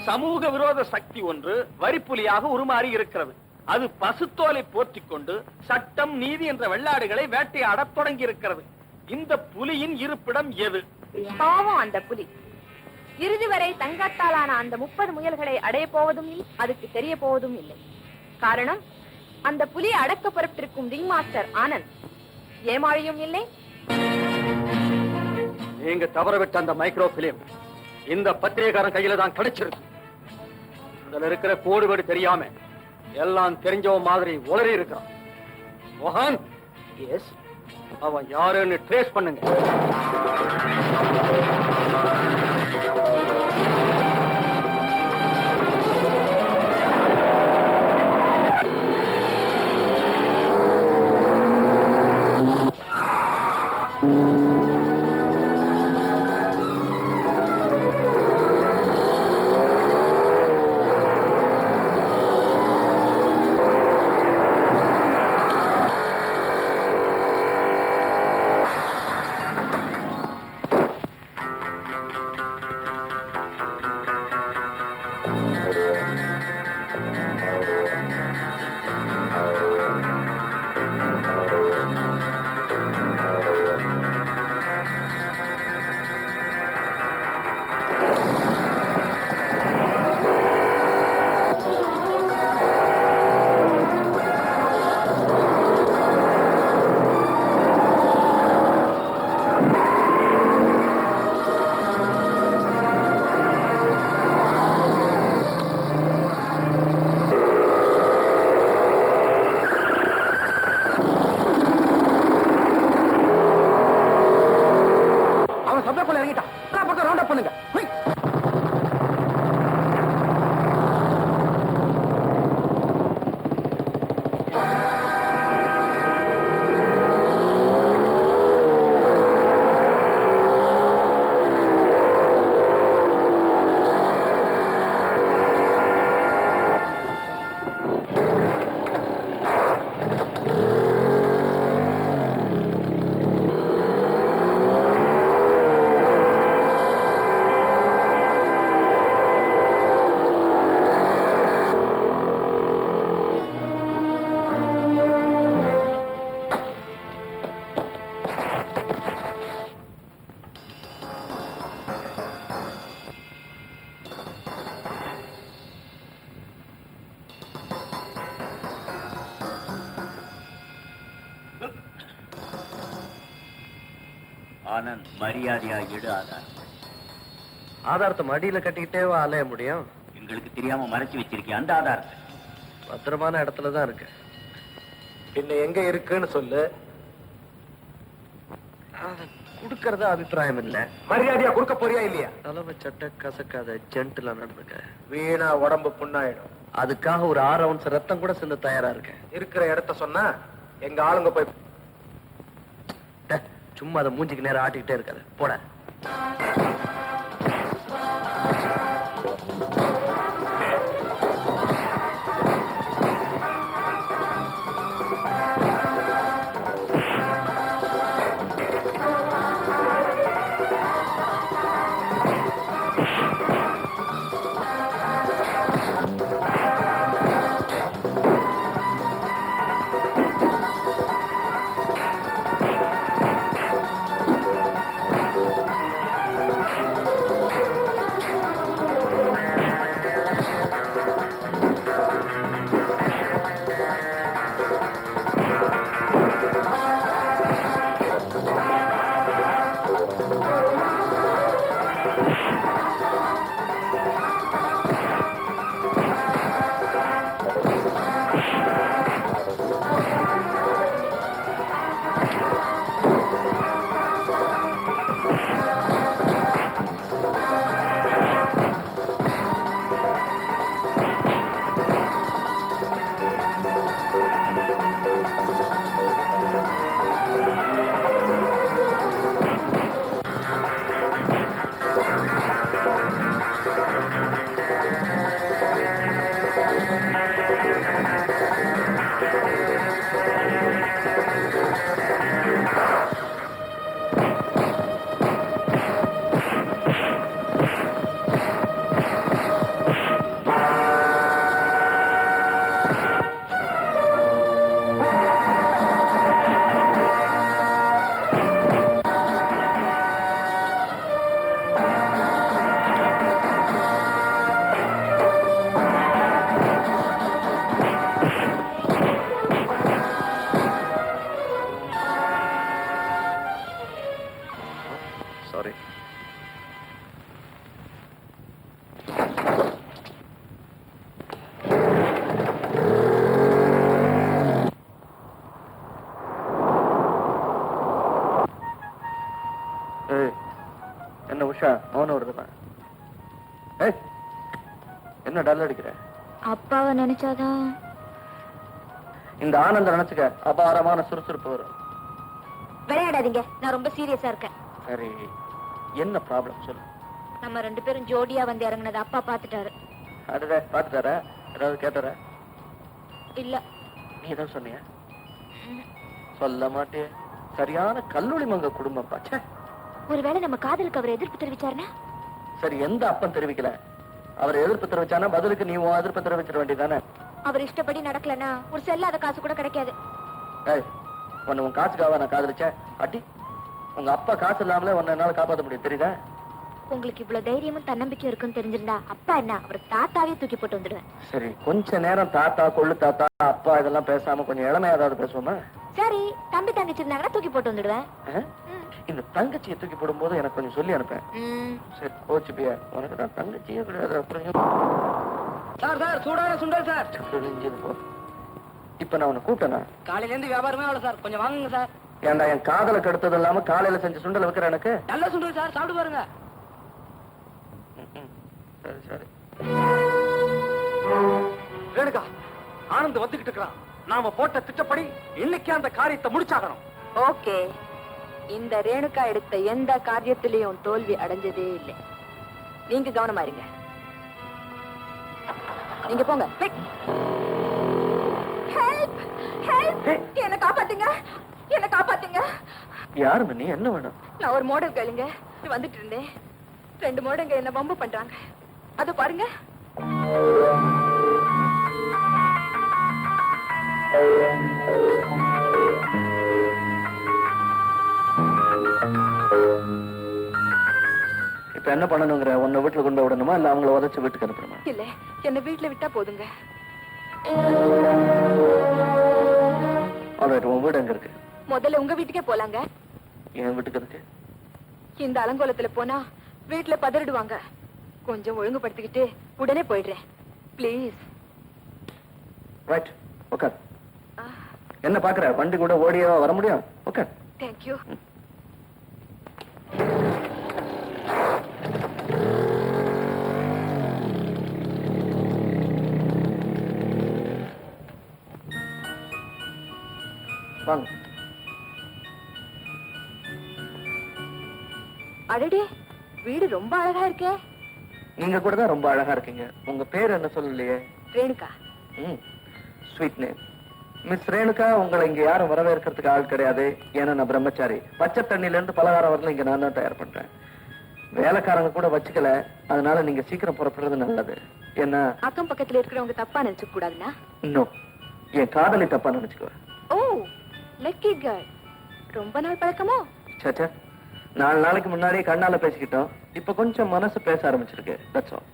சமூக விரோத சக்தி ஒன்று வரிப்புலியாக உருமாறி இருக்கிறது. அது பசுத்தோலை போர்த்திக் கொண்டு சட்டம் நீதி என்ற வெள்ளாடுகளை வேட்டையாடத் தொடங்கி இருக்கிறது. இந்த புலியின் இருப்பிடம் எது? பாவம் அந்த புலி. இறுதி வரை தங்கத்தாலான அந்த 30 முயல்களை அடைய போவதும் இல்லை, அதுக்கு தெரிய போவதும் இல்லை. காரணம், அந்த புலி அடக்க புறப்பட்டிருக்கும் ரிங் மாஸ்டர் ஆனந்த் ஏமாளியும் இல்லை. நீங்க தவறவிட்ட அந்த மைக்ரோ பிலிம் இந்த பத்திரிகைக்காரன் கையில தான் கிடைச்சிருக்கு. இதுல இருக்கிற கோடுபடி தெரியாம எல்லாம் தெரிஞ்சவன் மாதிரி உளறி இருக்கான். மோகன், எஸ், அவன் யாருன்னு ட்ரேஸ் பண்ணுங்க. ஆனந்த், மரியாதையா எடு ஆதாரம். ஆதாரத்தை மடியில கட்டிக்கிட்டே அலைய முடியும். எங்களுக்கு தெரியாம மறைச்சு வச்சிருக்கேன் அந்த ஆதாரத்தை. பத்திரமான இடத்துலதான் இருக்கு. பின்ன எங்க இருக்குன்னு சொல்லு. குடுக்கறத அபிப்பிராயம் இல்ல. மரியாதையா கொடுக்க போறியா இல்லையா? தலைமை சட்டை கசக்காத ஜென்டிலா நடந்துக்க. வீணா உடம்பு புண்ணாயிடும். அதுக்காக ஒரு 6 ounce ரத்தம் கூட சிந்த தயாரா இருக்கேன். இருக்கிற இடத்த சொன்னா எங்க ஆளுங்க போய் சும்மா அதை மூஞ்சிக்கு நேரம் ஆட்டிக்கிட்டே இருக்காது. போட. சாரி. என்ன உஷா மௌனம் வருதுமா? என்ன டல் அடிக்கிற? அப்பாவை நினைச்சாதான். இந்த ஆனந்த நினைச்சுக்க அபாரமான சுறுசுறுப்பு வரும். விளையாடாதீங்க, நான் ரொம்ப சீரியஸா இருக்கேன். சரி, என்ன ப்ராப்ளம் சொல்லு. நம்ம 2 பேரும் ஜோடியா வந்து இறங்குனது அப்பா பாத்துட்டாரு. அதுவே பாத்துட்டார? ஏதாவது கேட்டார? இல்ல. நீ ஏதாவது சொன்னியா? சொல்ல மாட்டே. சரியான கல்லூரி மங்க குடும்பம் பாச்ச. ஒருவேளை நம்ம காதலுக்கு அவர் எதிர்ப்பு தெரிவிச்சாருன்னா? சரி, எந்த அப்பன் தெரிவிக்கல? அவர் எதிர்ப்பு தெரிவிச்சானா பதிலுக்கு நீ உன் எதிர்ப்பு தெரிவிச்சிட வேண்டியதானே? அவர் இஷ்டப்படி நடக்கலன்னா ஒரு செல்லாத காசு கூட கிடைக்காது. உன்னை உன் காசுக்காக நான் காதலிச்சேன் அட்டி. உங்க அப்பா காசு இல்லாமலே உன்னை என்னால காப்பாற்ற முடியும், தெரியுதா? உங்களுக்கு இவ்வளவு தைரியமும் தன்னம்பிக்கையும் இருக்குன்னு தெரிஞ்சிருந்தா அப்பா என்ன அவர் தாத்தாவே தூக்கி போட்டு வந்துடுவேன். சரி, கொஞ்ச நேரம் தாத்தா கொள்ளு தாத்தா அப்பா இதெல்லாம் பேசாம கொஞ்சம் இளமையா ஏதாவது பேசுவோமா? சரி, தம்பி தங்கச்சி இருந்தாங்கன்னா தூக்கி போட்டு வந்துடுவேன். இந்த தங்கச்சியை தூக்கி போடும்போது எனக்கு கொஞ்சம் சொல்லி அனுப்பேன். சரி, கோச்சுப்பியா? உனக்கு தான் தங்கச்சியே கிடையாது. அப்புறம் சார் சார் சூடான சுண்டல் சார். போ. இப்ப நான் உன்னை கூப்பிட்டேனா? காலையில இருந்து வியாபாரமே அவ்வளவு சார், கொஞ்சம் வாங்குங்க சார். ஏன்டா என் காதலை கெடுத்தது இல்லாம காலையில செஞ்ச சுண்டல் வைக்கிற எனக்கு? நல்ல சுண்டல் சார், சாப்பிட்டு பாருங்க. சரி சரி. ரேணுகா, ஆனந்த் வந்துகிட்டு இருக்கிறான். நாம போட்ட திட்டப்படி இன்னைக்கு அந்த காரியத்தை முடிச்சாகணும். ஓகே, இந்த ரேணுகா எடுத்த எந்த காரியத்திலையும் தோல்வி அடைஞ்சதே இல்லை. நீங்க கவனமா இருங்க. நீங்க போங்க. ஹெல்ப் ஹெல்ப், என்ன காப்பாத்துங்க, என்ன காப்பாத்துங்க. யாருமே நீ? என்ன வேணும்? நான் ஒரு மாடல் கேளுங்க வந்துட்டு இருந்தேன். 2 மாடங்க என்ன வம்பு பண்றாங்க. அது பாருங்க. இப்ப என்ன பண்ணணுங்கிற? உன்னை வீட்டுல கொண்டு விடணுமா இல்ல அவங்கள உதச்சு வீட்டுக்கு அனுப்பணுமா? இல்ல, என்ன வீட்டுல விட்டா போதுங்க. உன் வீடு எங்க இருக்கு? முதல்ல உங்க வீட்டுக்கே போலாங்க. என் வீட்டுக்கு இருக்கு. இந்த அலங்கோலத்துல போனா வீட்டுல பதறிடுவாங்க. கொஞ்சம் ஒழுங்குபடுத்திக்கிட்டு உடனே போயிடுறேன், பிளீஸ். Right, okay. என்ன பாக்குற? வண்டி கூட ஓடியா வர முடியும்? Okay, thank you. வாங்க. அடடே, வீடு ரொம்ப அழகா இருக்கே. நீங்க கூட தான் ரொம்ப அழகா இருக்கீங்க. உங்க பேர் என்ன சொல்லலையே? Renuka. Sweet name. Miss Renuka, உங்களை இங்க யாரும் வரவேற்கிறதுக்கு ஆள் கிடையாது. ஏன்னா நான் பிரம்மச்சாரி. பச்சை தண்ணில இருந்து பலகாரம் வரல இங்க நான் தான் தயார் பண்றேன். வேலைக்காரங்க கூட வச்சுக்கல. அதனால நீங்க சீக்கிரம் புறப்படுறது நல்லது. ஏன்னா அக்கம் பக்கத்துல இருக்கிறவங்க தப்பா நினைச்சுக்க கூடாதுன்னா? இன்னும் என் காதலி தப்பா நினைச்சுக்குவேன். ஓ, லக்கி கேர்ள். ரொம்ப நாள் பழக்கமோ? சச்சா, 4 நாளைக்கு முன்னாடியே கண்ணால பேசிக்கிட்டோம். இப்ப கொஞ்சம் மனசு பேச ஆரம்பிச்சிருக்கு. That's all.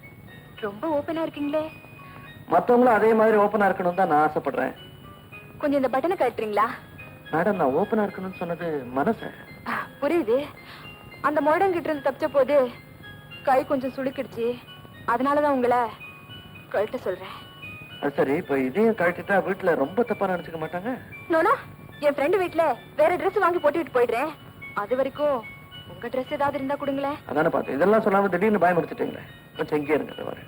ரொம்ப ஓபனா இருக்கீங்களே. மத்தவங்களும் அதே மாதிரி ஓபனா இருக்கணும் தான் நான் ஆசைப்படுறேன். கொஞ்சம் இந்த பட்டனை கட்டுறீங்களா? மேடம், நான் ஓபனா இருக்கணும்னு சொன்னது மனசு. புரியுது. அந்த மோடங்கிட்ட இருந்து தப்பிச்ச போது கை கொஞ்சம் சுளுக்கிடுச்சு. அதனாலதான் உங்களை கழட்ட சொல்றேன். சரி இப்ப இதையும் கழட்டிட்டா வீட்டுல ரொம்ப தப்பா நினைச்சுக்க மாட்டாங்க? நோனா, என் ஃப்ரெண்டு வீட்ல வேற Dress வாங்கி போட்டுட்டு போயிடுறேன். அது வரைக்கும் உங்க Dress ஏதாவது இருந்தா கொடுங்களேன். அதானே பார்த்தேன். இதெல்லாம் சொல்லாம திடீர்னு பயமுறுத்திட்டீங்களே. கொஞ்சம் இங்கே இருங்க வர.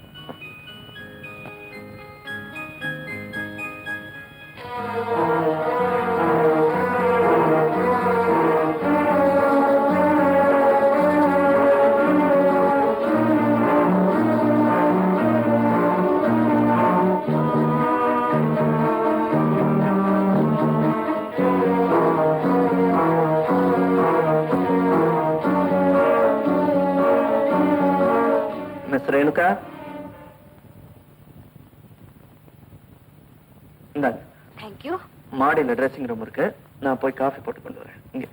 மிஸ் ரேணுகா, இந்தாங்க. தேங்க்யூ. மாடியில ட்ரெஸ்ஸிங் ரூம் இருக்கு. நான் போய் காஃபி போட்டு கொண்டு வரேன். இங்க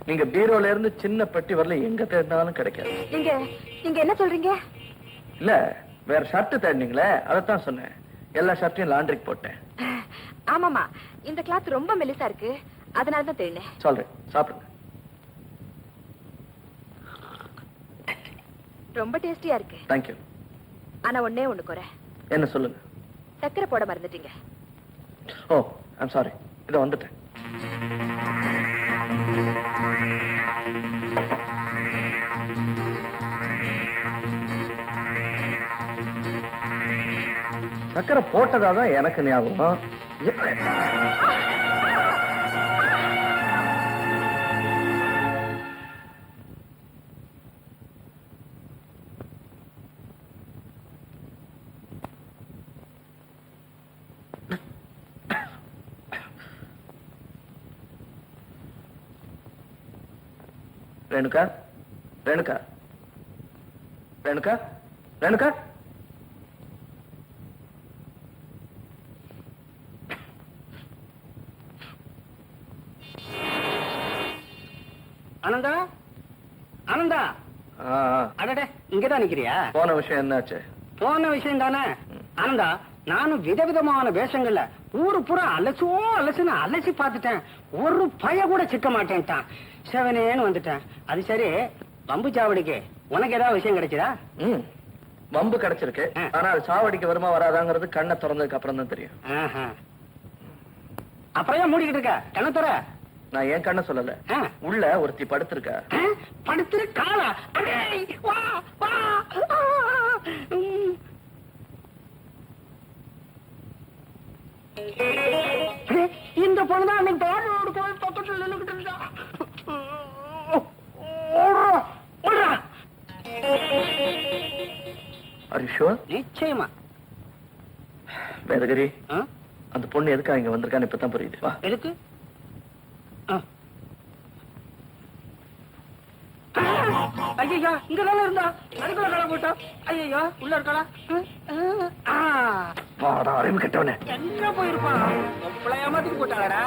நீங்க பீரோல இருந்து சின்ன பெட்டி வரல எங்க தேடினாலும் கிடைக்காது. நீங்க என்ன சொல்றீங்க? இல்ல வேற ஷர்ட் தேடினீங்களே, அதைத்தான் சொன்னேன். எல்லா ஷர்ட்டையும் லாண்டரிக்கு போட்டேன். ஆமாமா, இந்த கிளாத் ரொம்ப மெலிசா இருக்கு, அதனாலதான் தேடினேன். சொல்றேன், சாப்பிடுங்க. ரொம்ப டேஸ்டியா இருக்கு. தேங்க்யூ. ஆனா ஒண்ணே ஒண்ணு குறை. என்ன சொல்லுங்க? சக்கரை போட மறந்துட்டீங்க. ஓ, ஐம் சாரி. இதோ வந்துட்டேன். சக்கரை போட்டதாதான் எனக்கு ஞாபகம். ரேணுகா, ரேணுகா, ரேணுகா, ரேணுகா. ஆனந்தா, ஆனந்தா. அடடே, இங்கதான் நிக்கிறியா? போன விஷயம் என்னாச்சு? போன விஷயம் தானே ஆனந்தா. நானும் விதவிதமான வேஷங்கள்ல ஊரு பூரா அலசுன்னு அலசி பார்த்துட்டேன். ஒரு பய கூட சிக்க மாட்டேன்ட்டான். செவனேன்னு வந்துட்டேன். அது சரி, வம்பு சாவடிக்கு உனக்கு ஏதாவது விஷயம் கிடைச்சதா? வம்பு கிடைச்சிருக்கு. ஆனா அது சாவடிக்கு வருமா வராதாங்கிறது கண்ணை திறந்ததுக்கு அப்புறம் தான் தெரியும். அப்புறம் ஏன் மூடிக்கிட்டு இருக்க? கண்ணை துற. நான் ஏன் கண்ண சொல்லல, உள்ள ஒருத்தி படுத்திருக்கா. படுத்திருக்காளா? இந்த பொண்ணுதான் அன்னைக்கு தோட்டோடு போய் பக்கத்துல நின்னுகிட்டு இருந்தா. நிச்சயமா. வேதகிரி, அந்த பொண்ணு எதுக்கா இங்க வந்திருக்கான்னு இப்பதான் புரியுது. வா. எதுக்கு? ஐயா, இங்கதானே இருந்தா, அதுக்குள்ள கடை போட்டா. ஐயா, உள்ள இருக்காளா? அறிவு கட்டவனே, எங்க போயிருப்பான்? எவ்வளவு ஏமாத்திட்டு போட்டாளடா.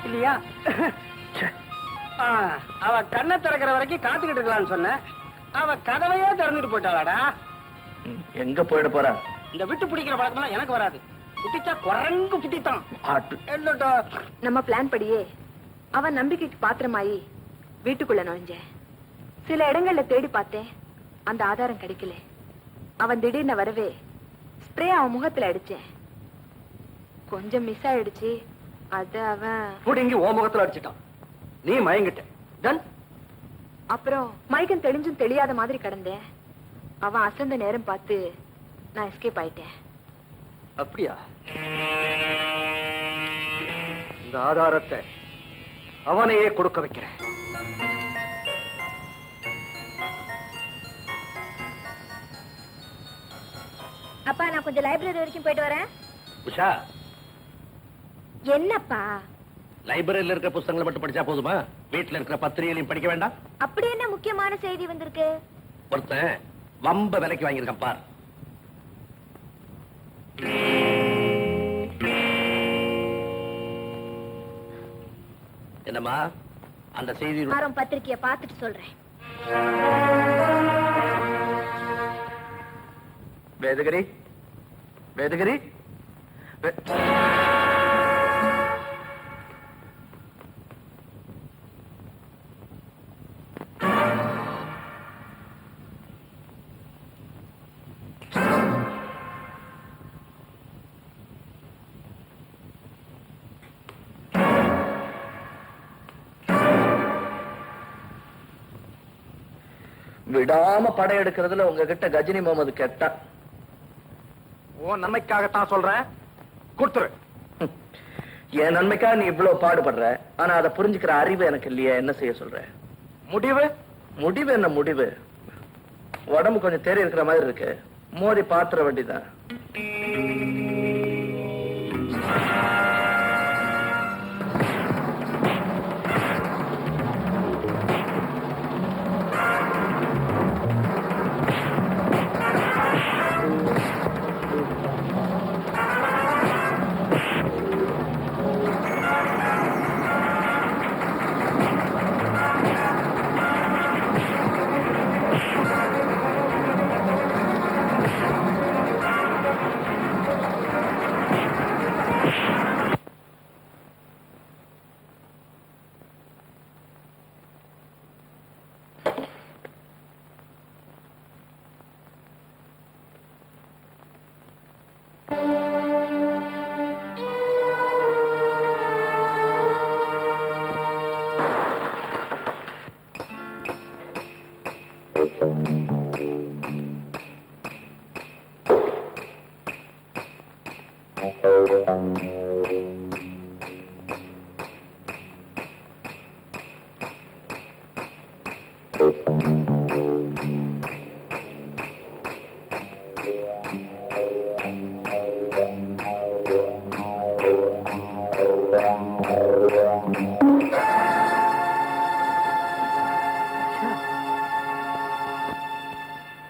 இல்லையா? அவ கண்ணை திறக்கிற வரைக்கும் காத்துக்கிட்டு இருக்கலாம்னு சொன்ன. அவ கதவையே திறந்துட்டு போயிட்டாளாடா. எங்க போயிட போறா? இந்த விட்டு பிடிக்கிற பழக்கம் எனக்கு வராது. குட்டிச்சா குரங்கு குட்டித்தான். நம்ம பிளான் படியே அவன் நம்பிக்கைக்கு பாத்திரமாயி வீட்டுக்குள்ள நுழைஞ்சேன். சில இடங்கள்ல தேடி பார்த்தேன், அந்த ஆதாரம் கிடைக்கல. அவன் திடீர்னு வரவே ஸ்ப்ரே அவன் முகத்துல அடிச்சேன். கொஞ்சம் மிஸ் ஆயிடுச்சு. அது அவன் புடிங்கி ஓ முகத்துல அடிச்சிட்டான். நீ மயங்கிட்ட. அப்புறம் மயக்கம் தெளிஞ்சும் தெரியாத மாதிரி கிடந்தேன். அவன் அசந்த நேரம் பார்த்து நான் எஸ்கேப் ஆயிட்டேன். அப்படியா? இந்த ஆதாரத்தை அவனையே கொடுக்க வைக்கிறேன். அப்பா நான் கொஞ்சம் லைப்ரரி வரைக்கும் போயிட்டு வரேன். உஷா, என்னப்பா? லைப்ரரியில இருக்கிற புத்தகங்களை மட்டும் படிச்சா போதுமா? வீட்டுல இருக்கிற பத்திரிகைகளையும் படிக்க வேண்டாம்? அப்படி என்ன முக்கியமான செய்தி வந்திருக்கு? ஒருத்தன் வம்ப விலைக்கு வாங்கியிருக்கான் பார். என்னம்மா அந்த செய்தி? வாரம் பத்திரிக்கைய பார்த்துட்டு சொல்றேன். வேதகிரி, வேதகிரி, விடாம படையெடுக்கிறதுல உங்ககிட்ட கஜினி முகமது கெட்டா. உன் நன்மைக்காகத்தான் சொல்றேன், கொடுத்துரு. என் நன்மைக்காக நீ இவ்வளவு பாடுபடுற, ஆனா அதை புரிஞ்சுக்கிற அறிவு எனக்கு இல்லையா? என்ன செய்ய சொல்ற? முடிவு? முடிவு என்ன முடிவு? உடம்பு கொஞ்சம் தேறி இருக்கிற மாதிரி இருக்கு, மோதி பாத்துற வேண்டிதான்.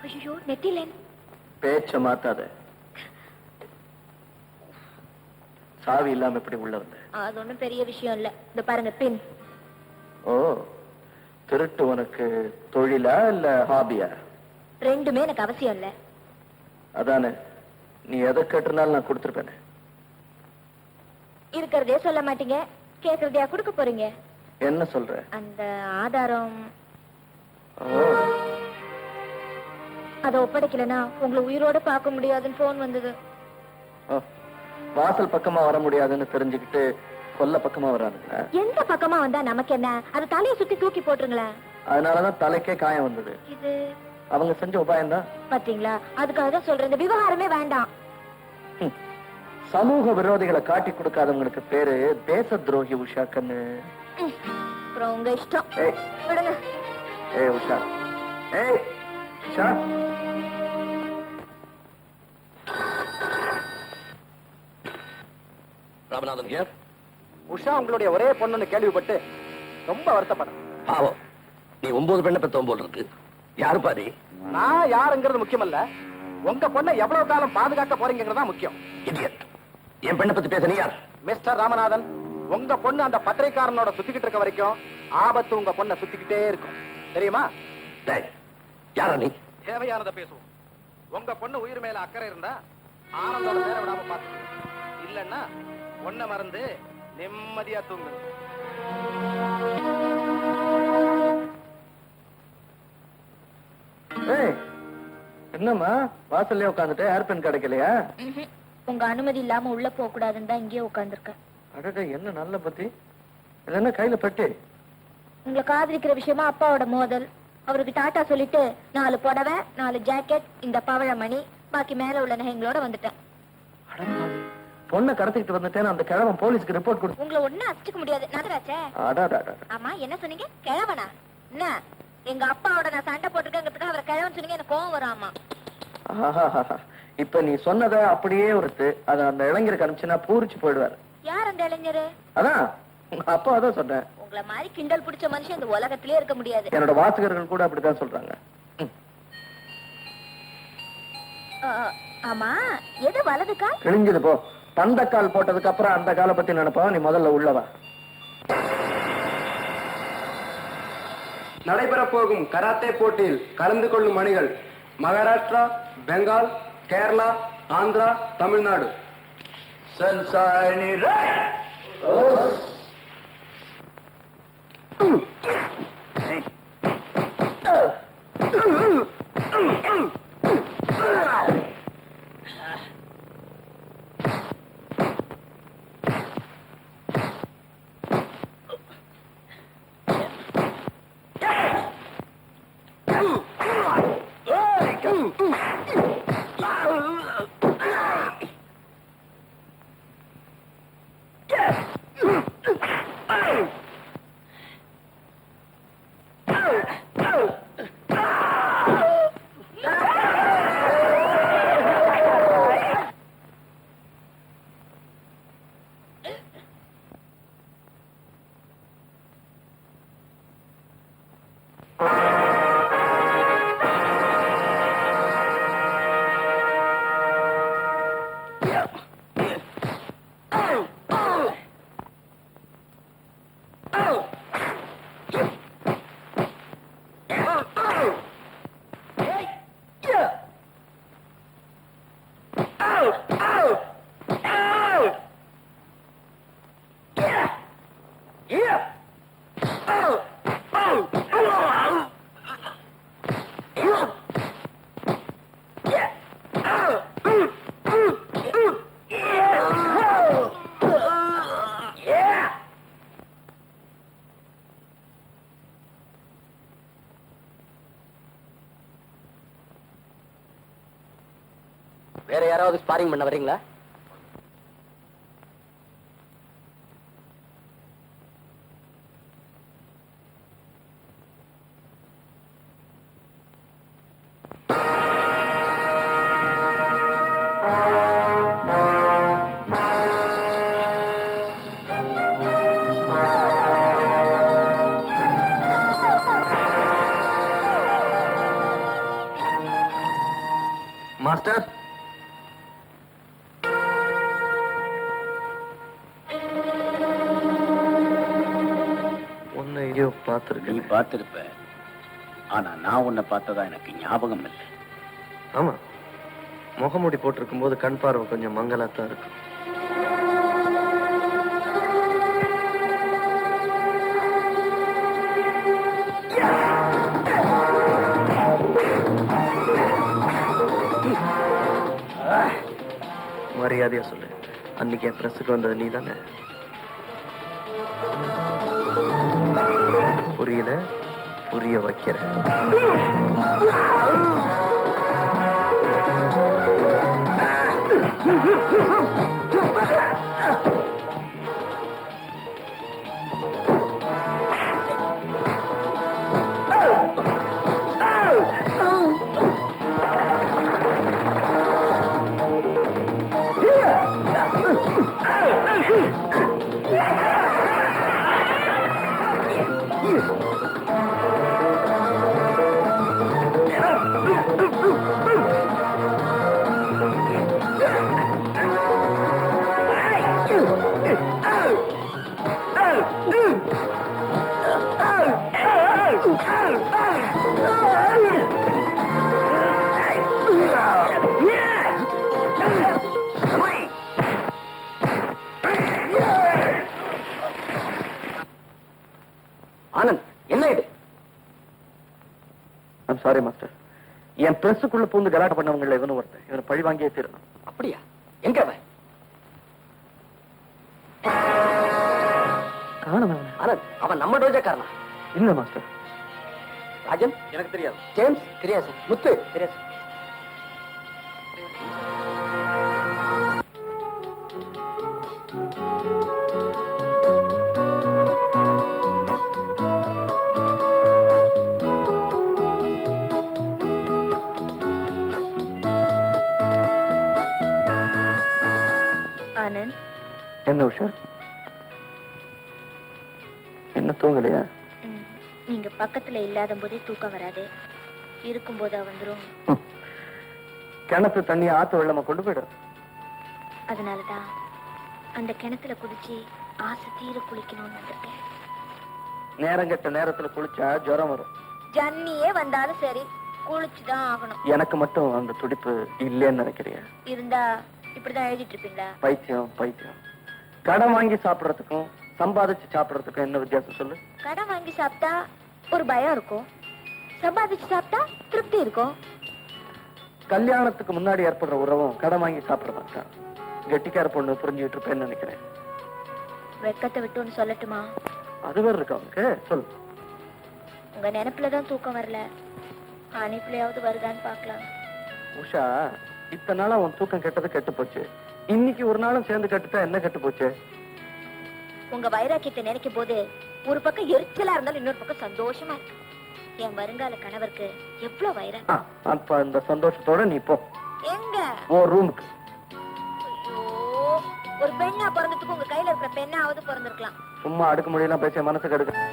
ஐயோ நெத்திலேன். பேச்ச மாத்தாத. சாவி இல்லாம எப்படி உள்ள வந்த? அது ஒண்ணும் பெரிய விஷயம் இல்ல. இந்த பாருங்க பின். ஓ, திருட்டு உனக்கு தொழிலா இல்ல ஹாபியா? ரெண்டுமே எனக்கு அவசியம் இல்ல. அதானே, நீ எதை கேட்டிருந்தாலும் நான் கொடுத்துருப்பேனே. இருக்கிறதே சொல்ல மாட்டீங்க, கேக்குறதையா கொடுக்க போறீங்க? என்ன சொல்ற? அந்த ஆதாரம் ஓ, அதை ஒப்படைக்கலனா உங்களை உயிரோட பார்க்க முடியாதுன்னு போன் வந்தது. ஓ, வாசல் பக்கமா வர முடியாதுன்னு தெரிஞ்சுக்கிட்டு கொல்ல பக்கமா வரானுங்களா? எந்த பக்கமா வந்தா நமக்கு என்ன? அது தலையை சுத்தி தூக்கி போட்டுருங்களேன். அதனாலதான் தலைக்கே காயம் வந்தது. இது அவங்க செஞ்ச உபாயம் தான். பாத்தீங்களா, அதுக்காக தான் சொல்றேன், இந்த விவகாரமே வேண்டாம். சமூக விரோதிகளை காட்டி கொடுக்காதவங்களுக்கு பேரு தேச துரோகி உஷா கண்ணு. அப்புறம் உங்க இஷ்டம். ஏய், விடுங்க. ஏய் உஷா, ஏய் உஷா. ராமநாதன் ஹியர். உஷா உங்களுடைய ஒரே பொண்ணுன்னு கேள்விப்பட்டு ரொம்ப வருத்தப்படுறேன். பாவம், நீ 9 பெண்ணை பெத்தவன் போல் இருக்கு. யாரு பாரு? நான் யாருங்கிறது முக்கியமல்ல, உங்க பொண்ணை எவ்வளவு காலம் பாதுகாக்க போறீங்கிறதா முக்கியம். இடியட். என் பெண்ணை பத்தி பேச நீ யார்? மிஸ்டர் ராமநாதன், உங்க பொண்ணு அந்த பத்திரிக்காரனோட சுத்திக்கிட்டு இருக்க வரைக்கும் ஆபத்து உங்க பொண்ணை சுத்திக்கிட்டே இருக்கும், தெரியுமா? டேய், யாரா நீ? தேவையானதை பேசுவோம். உங்க பொண்ணு உயிர் மேல அக்கறை இருந்தா ஆனந்தோட பேரை விடாம பாத்துக்கணும். இல்லன்னா ஒன்ன மறந்து நிம்மதியா தூங்கு. ஏய், என்னம்மா வாசல்லே உட்காந்துட்டு ஏர்பென் கிடைக்கலையா? உங்க அனுமதி இல்லாம உள்ள போக கூடாதுன்னு தான் இங்கேயே உட்கார்ந்துருக்கேன். அடடே, என்ன நல்ல பத்தி. இது என்ன கையில பெட்டி? உங்களை காதலிக்கிற விஷயமா அப்பாவோட மோதல். அவருக்கு டாட்டா சொல்லிட்டு 4 புடவை, 4 ஜாக்கெட், இந்த பவழமணி, பாக்கி மேல உள்ள நகைங்களோட வந்துட்டேன். பொண்ணை கடத்திக்கிட்டு வந்துட்டேன், அந்த கிழவன் போலீஸ்க்கு ரிப்போர்ட் கொடு. உங்களை ஒண்ணு அடிச்சுக்க முடியாது நாகராஜே. ஆமா என்ன சொன்னீங்க? கிழவனா? என்ன எங்க அப்பாவோட நான் சண்டை போட்டிருக்கேன், அவரை கிழவன் சொன்னீங்க, எனக்கு கோவம் வராமா? இப்ப நீ சொன்னத அப்படியே ஒருத்து அத அந்த இளைஞருக்கு அனுப்பிச்சுன்னா பூரிச்சு போயிடுவாரு. யார் அந்த இளைஞரு? அதான் உங்க அப்பா தான் சொன்னேன். உங்களை மாதிரி கிண்டல் பிடிச்ச மனுஷன் இந்த உலகத்திலே இருக்க முடியாது. என்னோட வாசகர்கள் கூட அப்படிதான் சொல்றாங்க. ஆமா எது வலது கால்? கிழிஞ்சது போ. தந்த கால் போட்டதுக்கு அப்புறம் அந்த காலை பத்தி நினைப்பா. நீ முதல்ல உள்ளவா. நடைபெறப் போகும் கராத்தே போட்டியில் கலந்து கொள்ளும் அணிகள் மகாராஷ்டிரா, பெங்கால், கேரளா, ஆந்திரா, தமிழ்நாடு. வேற யாராவது ஸ்பாரிங் பண்ண வரீங்களா? மாஸ்டர், உன்னை எங்கேயோ பார்த்திருக்க. நீ பார்த்திருப்ப, ஆனா நான் உன்னை பார்த்ததா எனக்கு ஞாபகம் இல்லை. ஆமா, முகமூடி போட்டிருக்கும் போது கண் பார்வை கொஞ்சம் மங்கலாத்தான் இருக்கும். மரியாதையா சொல்லு, அன்னைக்கு என் பிரஸுக்கு வந்தது நீ தானே? புரியல, புரிய வைக்கிற. ஆனந்த், என்ன இது? சாரி மாஸ்டர், என் பிரஸுக்குள்ள பூந்து கலாட்டம் பண்ணவங்கள இவனு ஒருத்தன். இவனை பழி வாங்கியே தீரணும். அப்படியா? எங்க அவன்? காணும். ஆனந்த், அவன் நம்ம டோஜக்காரனா? இல்ல மாஸ்டர். ராஜன் எனக்கு தெரியாது. ஜேம்ஸ் தெரியாது. முத்து தெரியாது. என்ன உஷா, என்ன தூங்கலையா? நீங்க பக்கத்துல இல்லாத போதே தூக்கம் வராது, இருக்கும் போதா வந்துரும். கிணத்து தண்ணி ஆத்து வெள்ளமா கொண்டு போயிடும். அதனாலதான் அந்த கிணத்துல குதிச்சு ஆசை தீர குளிக்கணும்னு வந்திருக்கேன். நேரம் கெட்ட நேரத்துல குளிச்சா ஜுரம் வரும். ஜன்னியே வந்தாலும் சரி குளிச்சுதான் ஆகணும். எனக்கு மட்டும் அந்த துடிப்பு இல்லைன்னு நினைக்கிறியா? இருந்தா இப்படிதான் எழுதிட்டு இருப்பீங்களா? பைத்தியம் பைத்தியம். கடன் வாங்கி சாப்பிடறதுக்கும் சம்பாதிச்சு சாப்பிடறதுக்கும் என்ன வித்தியாசம் சொல்லு? கடன் வாங்கி சாப்பிட்டா ஒரு பயம் இருக்கும், சம்பாதிச்சு சாப்பிட்டா திருப்தி இருக்கும். கல்யாணத்துக்கு முன்னாடி ஏற்படுற உறவும் கடன் வாங்கி சாப்பிடறதான். கெட்டிக்கார பொண்ணு புரிஞ்சுக்கிட்டு இருப்பேன்னு நினைக்கிறேன். வெக்கத்தை விட்டுன்னு சொல்லட்டுமா? அது வேற இருக்கு அவனுக்கு, சொல்லு. உங்க நினைப்புலதான் தூக்கம் வரல, அனுப்புலயாவது வருதான்னு பாக்கலாம். உஷா, இத்தனை நாளா உன் தூக்கம் கெட்டது கெட்டு போச்சு. இன்னைக்கு ஒரு நாளும் சேர்ந்து கெட்டுட்டா என்ன கெட்டு போச்சு? உங்க வைராக்கியத்தை நினைக்கும் போது ஒரு பக்கம் எரிச்சலா இருந்தாலும் இன்னொரு பக்கம் சந்தோஷமா இருக்கு. என் வருங்கால கணவருக்கு எவ்வளவு வைராக்கியம். அப்ப அந்த சந்தோஷத்தோட நீ போ. எங்க? உன் ரூமுக்கு. ஐயோ, ஒரு பெண்ணா பிறந்ததுக்கு உங்க கையில இருக்கிற பெண்ணாவது பிறந்திருக்கலாம். சும்மா அடுக்க முடியலாம் பேச மனசுக்கு அடுக்க.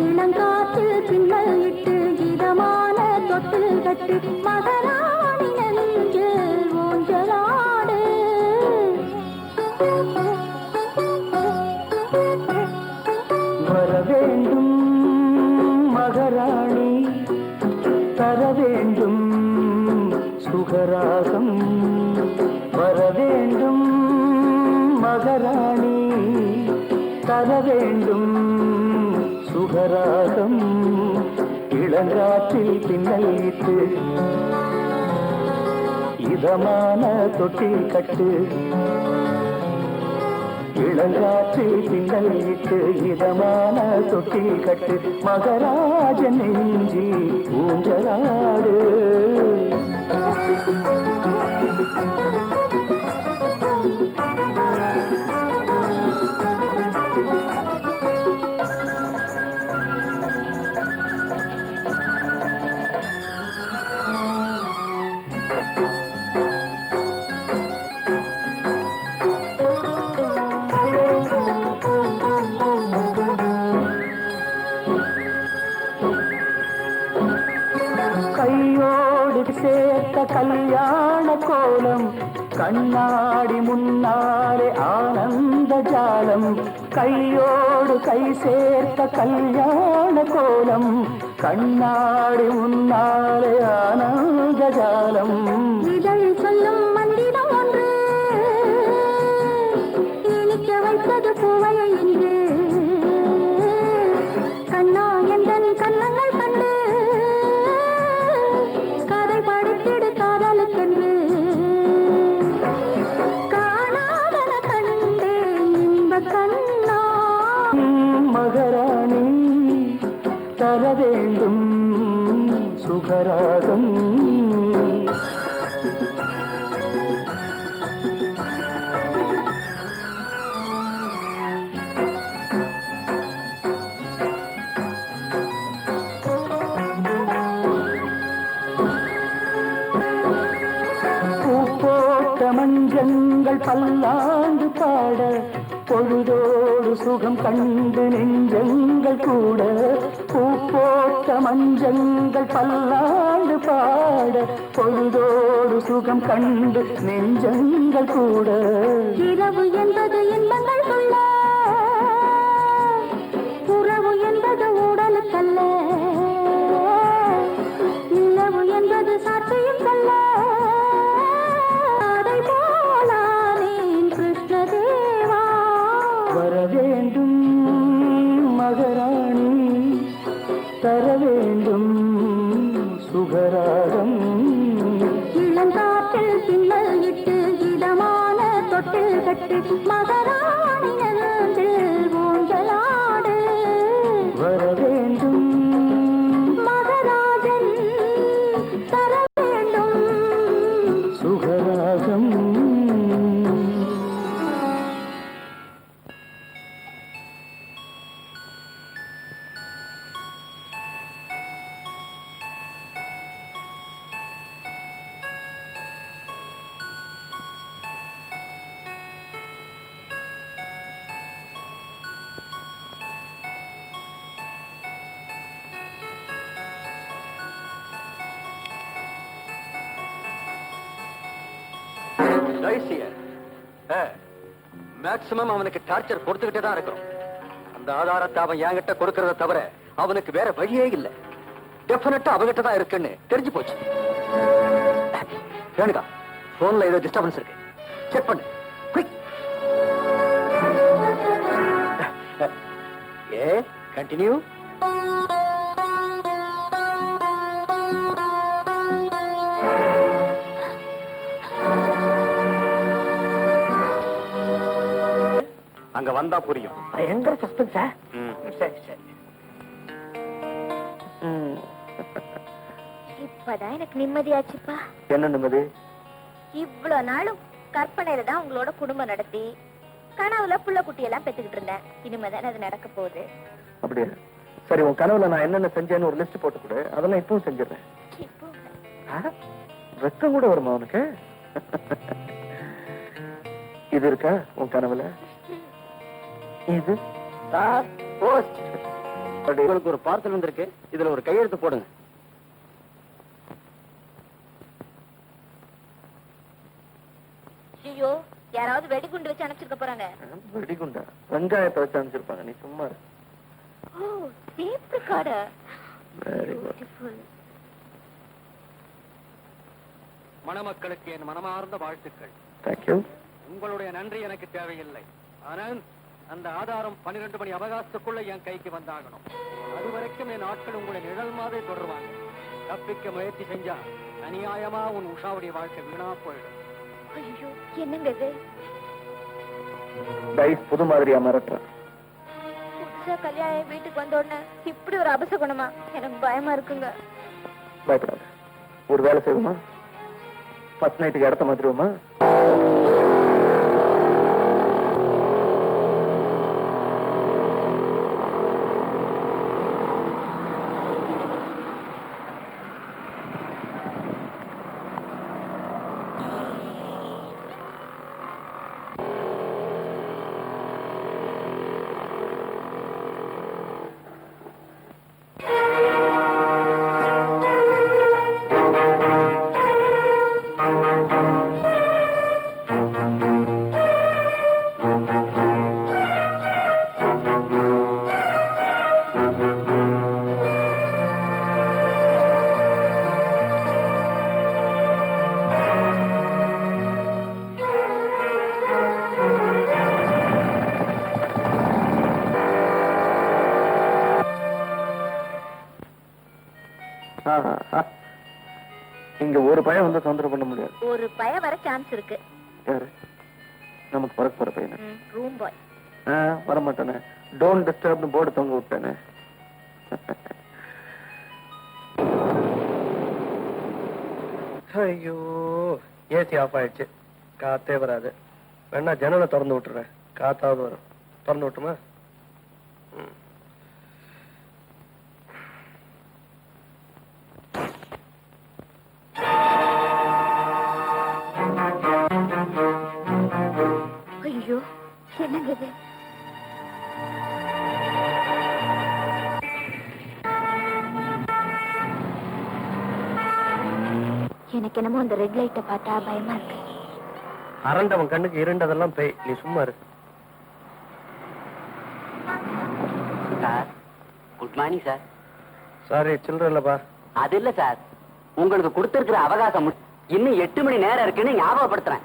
இளங்காற்றில் பின்னல் இட்டு இதமான தொட்டில் கட்டு மகராணி நெஞ்சு ஊஞ்சலாடு. வர வேண்டும் மகராணி, தர வேண்டும் சுகராகம். வர வேண்டும் மகராணி, தர வேண்டும் சுகராகம். இளங்காற்றில் பின்னல் இட்டு இதமான தொட்டில் கட்டு. இளங்காற்றில் பின்னல் இட்டு இதமான தொட்டில் கட்டு. மகராஜ நெஞ்சி ஊஞ்சலாடு. சேர்த்த கல்யாண கோலம் கண்ணாடி முன்னாலே ஆனந்த ஜாலம். கையோடு கை சேர்த்த கல்யாண கோலம் கண்ணாடி முன்னாலே ஆனந்த ஜாலம். இதழ் சொல்லும் மந்திரம் ஒன்று இனிக்க வைத்தது பூவையை என்று. கண்ணா எந்தன் கண்ணங்கள் கண்டு கதை படித்திடு காதலுக்கென்று. காணாதன கண்டேன் இன்ப கண்ணா. மகராணி தர வேண்டும் சுகராகம். மஞ்சங்கள் பல்லாண்டு பாட பொழுதோடு சுகம் கண்டு நெஞ்சங்கள் கூட. பூப்போட்ட மஞ்சங்கள் பல்லாண்டு பாட பொழுதோடு சுகம் கண்டு நெஞ்சங்கள் கூட. இரவு என்பது இன்பங்கள் சொல்ல, உறவு என்பது உடலுக்கல்ல. நிலவு என்பது சாட்சியும் சொல்ல, அதை போல தொட்டு மகராணி நலந்தில் ஊஞ்சலாடு வர வேண்டும் மகராஜன் தர வேண்டும் சுகராகம். மேக்சிமம் அவனுக்கு டார்ச்சர் கொடுத்துக்கிட்டே தான் இருக்கும். அந்த ஆதாரத்தை அவன் என்கிட்ட கொடுக்கறத தவிர அவனுக்கு வேற வழியே இல்ல. டெஃபினட்டா அவகிட்ட தான் இருக்குன்னு தெரிஞ்சு போச்சு. ரேணுகா, போன்ல ஏதோ டிஸ்டர்பன்ஸ் இருக்கு, செக் பண்ணு. குயிக். கண்டினியூ. அங்க வந்தா புரியும். பயங்கர சஸ்பென்ஸா? சரி சரி. இப்பதான் எனக்கு நிம்மதியாச்சுப்பா. என்ன நிம்மதி? இவ்வளவு நாளும் கற்பனையில தான் உங்களோட குடும்பம் நடத்தி கனவுல புள்ள குட்டி எல்லாம் பெத்துக்கிட்டு இருந்தேன். இனிமேதான் அது நடக்க போகுது. அப்படியா? சரி, உன் கனவுல நான் என்னென்ன செஞ்சேன்னு ஒரு லிஸ்ட் போட்டு கொடு. அதெல்லாம் இப்பவும் செஞ்சிடறேன். வெக்கம் கூட வருமா உனக்கு? இது இருக்கா உன் கனவுல? இது உங்களுக்கு ஒரு பார்சல் வந்திருக்கு, இதுல ஒரு கையெழுத்து போடுங்க. ஐயோ, யாராவது வெடிகுண்டு வச்சு அனுப்பிச்சிருக்க போறாங்க. வெடிகுண்டா? வெங்காயத்தை வச்சு அனுப்பிச்சிருப்பாங்க. நீ சும்மா இரு. Oh, tape recorder. Very good. Beautiful. மணமக்களுக்கு என் மனமார்ந்த வாழ்த்துக்கள். தேங்க்யூ. உங்களுடைய நன்றி எனக்கு தேவையில்லை. ஆனால் அந்த ஆதாரம் 12 மணி அவகாசத்துக்குள்ள என் கைக்கு வந்தாகணும். அது வரைக்கும் என் ஆட்கள் உங்களை நிழல் மாதிரி தொடருவாங்க. தப்பிக்க முயற்சி செஞ்சா அநியாயமா உன் உஷாவுடைய வாழ்க்கை வீணா போயிடும். ஐயோ, என்னங்க இது? டைஸ் புது மாதிரியா மிரட்டுறேன். புதுசா கல்யாணம் வீட்டுக்கு வந்த உடனே இப்படி ஒரு அபசகுணமா? எனக்கு பயமா இருக்குங்க. பயப்படாத. ஒரு வேலை செய்வோமா? ஃபர்ஸ்ட் நைட்டுக்கு இடத்த மாத்திருவோமா? இங்க ஒரு பையன் வந்து தொந்தரவு பண்ண முடியாது. ஒரு பய வர சான்ஸ் இருக்கு. யாரு? நமக்கு பறக்க போற பையன். Room boy. வர மாட்டானே. டோன்ட் டிஸ்டர்ப்னு போர்டு தொங்க விட்டானே. ஐயோ, ஏசி ஆஃப் ஆயிடுச்சு. காத்தே வராது. வேணா ஜன்னலை திறந்து விட்டுறேன், காத்தாவது வரும். திறந்து விட்டுமா? ஐயோ, என்னங்க இது? எனக்கு என்னமோ அந்த ரெட் லைட்டை பார்த்தா பயமா இருக்கு. அரண்டவன் கண்ணுக்கு இருண்டதெல்லாம் பேய். நீ சும்மா இரு. Sir, good morning sir. Sorry, சில்லற இல்லப்பா. அது இல்ல சார், உங்களுக்கு கொடுத்திருக்கிற அவகாசம் இன்னும் 8 மணி நேரம் இருக்குன்னு ஞாபகப்படுத்துறேன்.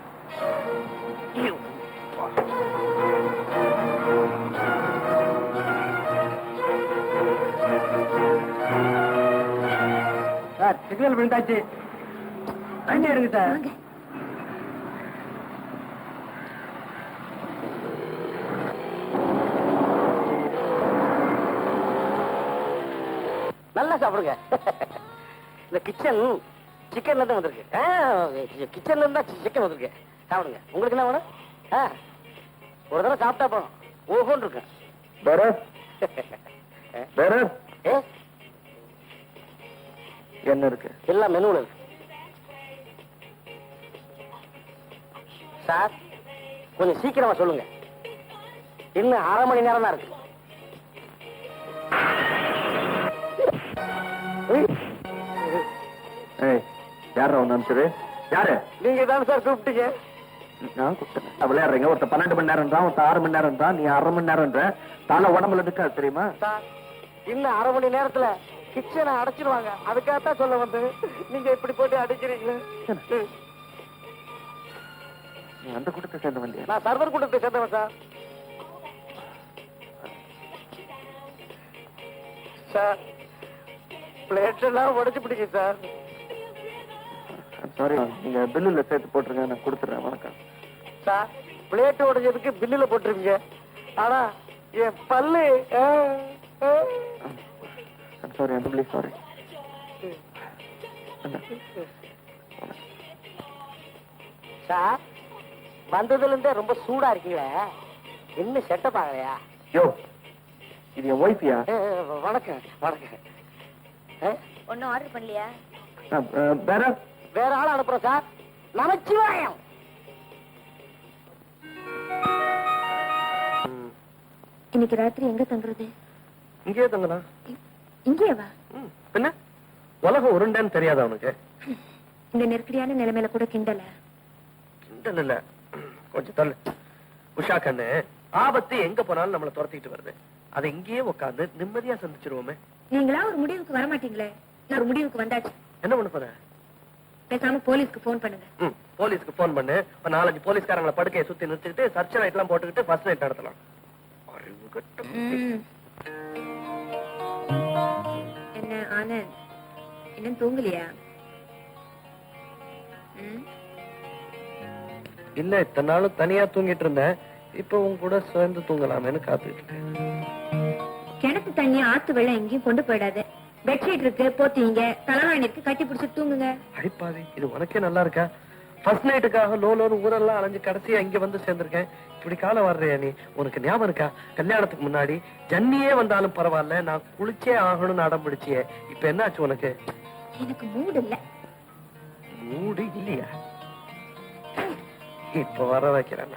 Sir, signal விழுந்தாச்சு. தண்ணி எடுங்க சார். நல்லா சாப்பிடுங்க. இந்த கிச்சன் சிக்கன்ல இருந்து வந்திருக்கு. கிச்சன்ல இருந்தா சிக்கன் வந்திருக்கு. சாப்பிடுங்க. உங்களுக்கு என்ன வேணும்? ஒரு தடவை சாப்பிட்டா போதும். ஓஹோன்னு இருக்கு. என்ன இருக்கு? எல்லாம் மெனுல இருக்கு. சார் கொஞ்சம் சீக்கிரமா சொல்லுங்க. இன்னும் 1/2 மணி நேரம் தான் இருக்கு. யார ஒண்ணு அனுப்பிச்சது? யாரு? நீங்க தான் சார் கூப்பிட்டீங்க. நான் கூப்பிட்டேன். விளையாடுறீங்க. ஒருத்த 12 மணி நேரம் தான், ஒருத்த 6 மணி நேரம் தான், நீ 1/2 மணி நேரம் தலை உடம்புல இருக்காது தெரியுமா? சார் இன்னும் 1/2 மணி நேரத்துல கிச்சனை அடைச்சிருவாங்க. அதுக்காகத்தான் சொல்ல வந்து நீங்க இப்படி போட்டு அடிக்கிறீங்களே. நீ அந்த கூட்டத்தை சேர்ந்து வந்தியா? நான் சர்வர் கூட்டத்தை சேர்ந்தவன் சார். சார் பிளேட் எல்லாம் உடைச்சு பிடிங்க சார். சாரி, நீங்க பில்லுல சேர்த்து போட்டுருங்க, நான் கொடுத்துறேன். வணக்கம் சார். பிளேட் உடைஞ்சதுக்கு பில்லுல போட்டுருவீங்க, ஆனா என் பல்லு சாரி, அந்த சாரி. சார் வந்ததுல இருந்தே ரொம்ப சூடா இருக்கீங்க. என்ன செட்டப் ஆகலையா? யோ, இது என் ஒய்ஃபியா? வணக்கம் வணக்கம். ஒன்னும் ஆர்டர் பண்ணலையா? வேற வேற ஆள் அனுப்புறோம் சார். நமச்சிவாயம். இன்னைக்கு ராத்திரி எங்க தங்குறது? இங்கேயே தங்கலாம். இங்கே வா. பின்ன உலகம் உருண்டன்னு தெரியாத அவனுக்கு? இந்த நெருக்கடியான நிலைமையில கூட கிண்டல? கிண்டல் இல்ல, கொஞ்சம் தள்ளு. உஷா கண்ணு, ஆபத்து எங்க போனாலும் நம்மளை துரத்திட்டு வருது. அதை இங்கேயே உட்காந்து நிம்மதியா சந்திச்சிருவோமே. நீங்களா ஒரு முடிவுக்கு வர மாட்டீங்களே? நான் ஒரு முடிவுக்கு வந்தாச்சு. என்ன பண்ண போற? பேசாம போலீஸ்க்கு போன் பண்ணுங்க. போலீஸ்க்கு போன் பண்ணு. 4-5 போலீஸ்காரங்களை படுக்கையை சுத்தி நிறுத்திக்கிட்டு சர்ச் லைட் எல்லாம் போட்டுக்கிட்டு ஃபர்ஸ்ட் நைட் நடத்தலாம். என்ன ஆனந்த், இன்னும் தூங்கலையா? இல்ல, இத்தனை நாளும் தனியா தூங்கிட்டு இருந்தேன். இப்ப உன் கூட சேர்ந்து தூங்கலாமேன்னு காத்துட்டு இருக்கேன். கிணத்து தண்ணி ஆத்து வெள்ளம் எங்கேயும் கொண்டு போயிடாது. பெட்ஷீட் இருக்கு, போத்தீங்க, தலைவாணி இருக்கு, கட்டி பிடிச்சு தூங்குங்க. அடிப்பாவி, இது உனக்கே நல்லா இருக்கா? ஃபர்ஸ்ட் நைட்டுக்காக லோலோன்னு ஊரெல்லாம் அலைஞ்சு கடைசியா இங்க வந்து சேர்ந்திருக்கேன். இப்படி காலம் வர்றியா நீ? உனக்கு ஞாபகம் இருக்கா? கல்யாணத்துக்கு முன்னாடி ஜன்னியே வந்தாலும் பரவாயில்ல, நான் குளிச்சே ஆகணும்னு அடம் பிடிச்சியே. இப்ப என்னாச்சு உனக்கு? எனக்கு மூடு இல்ல. மூடு இல்லையா? இப்ப வர வைக்கிறேன்.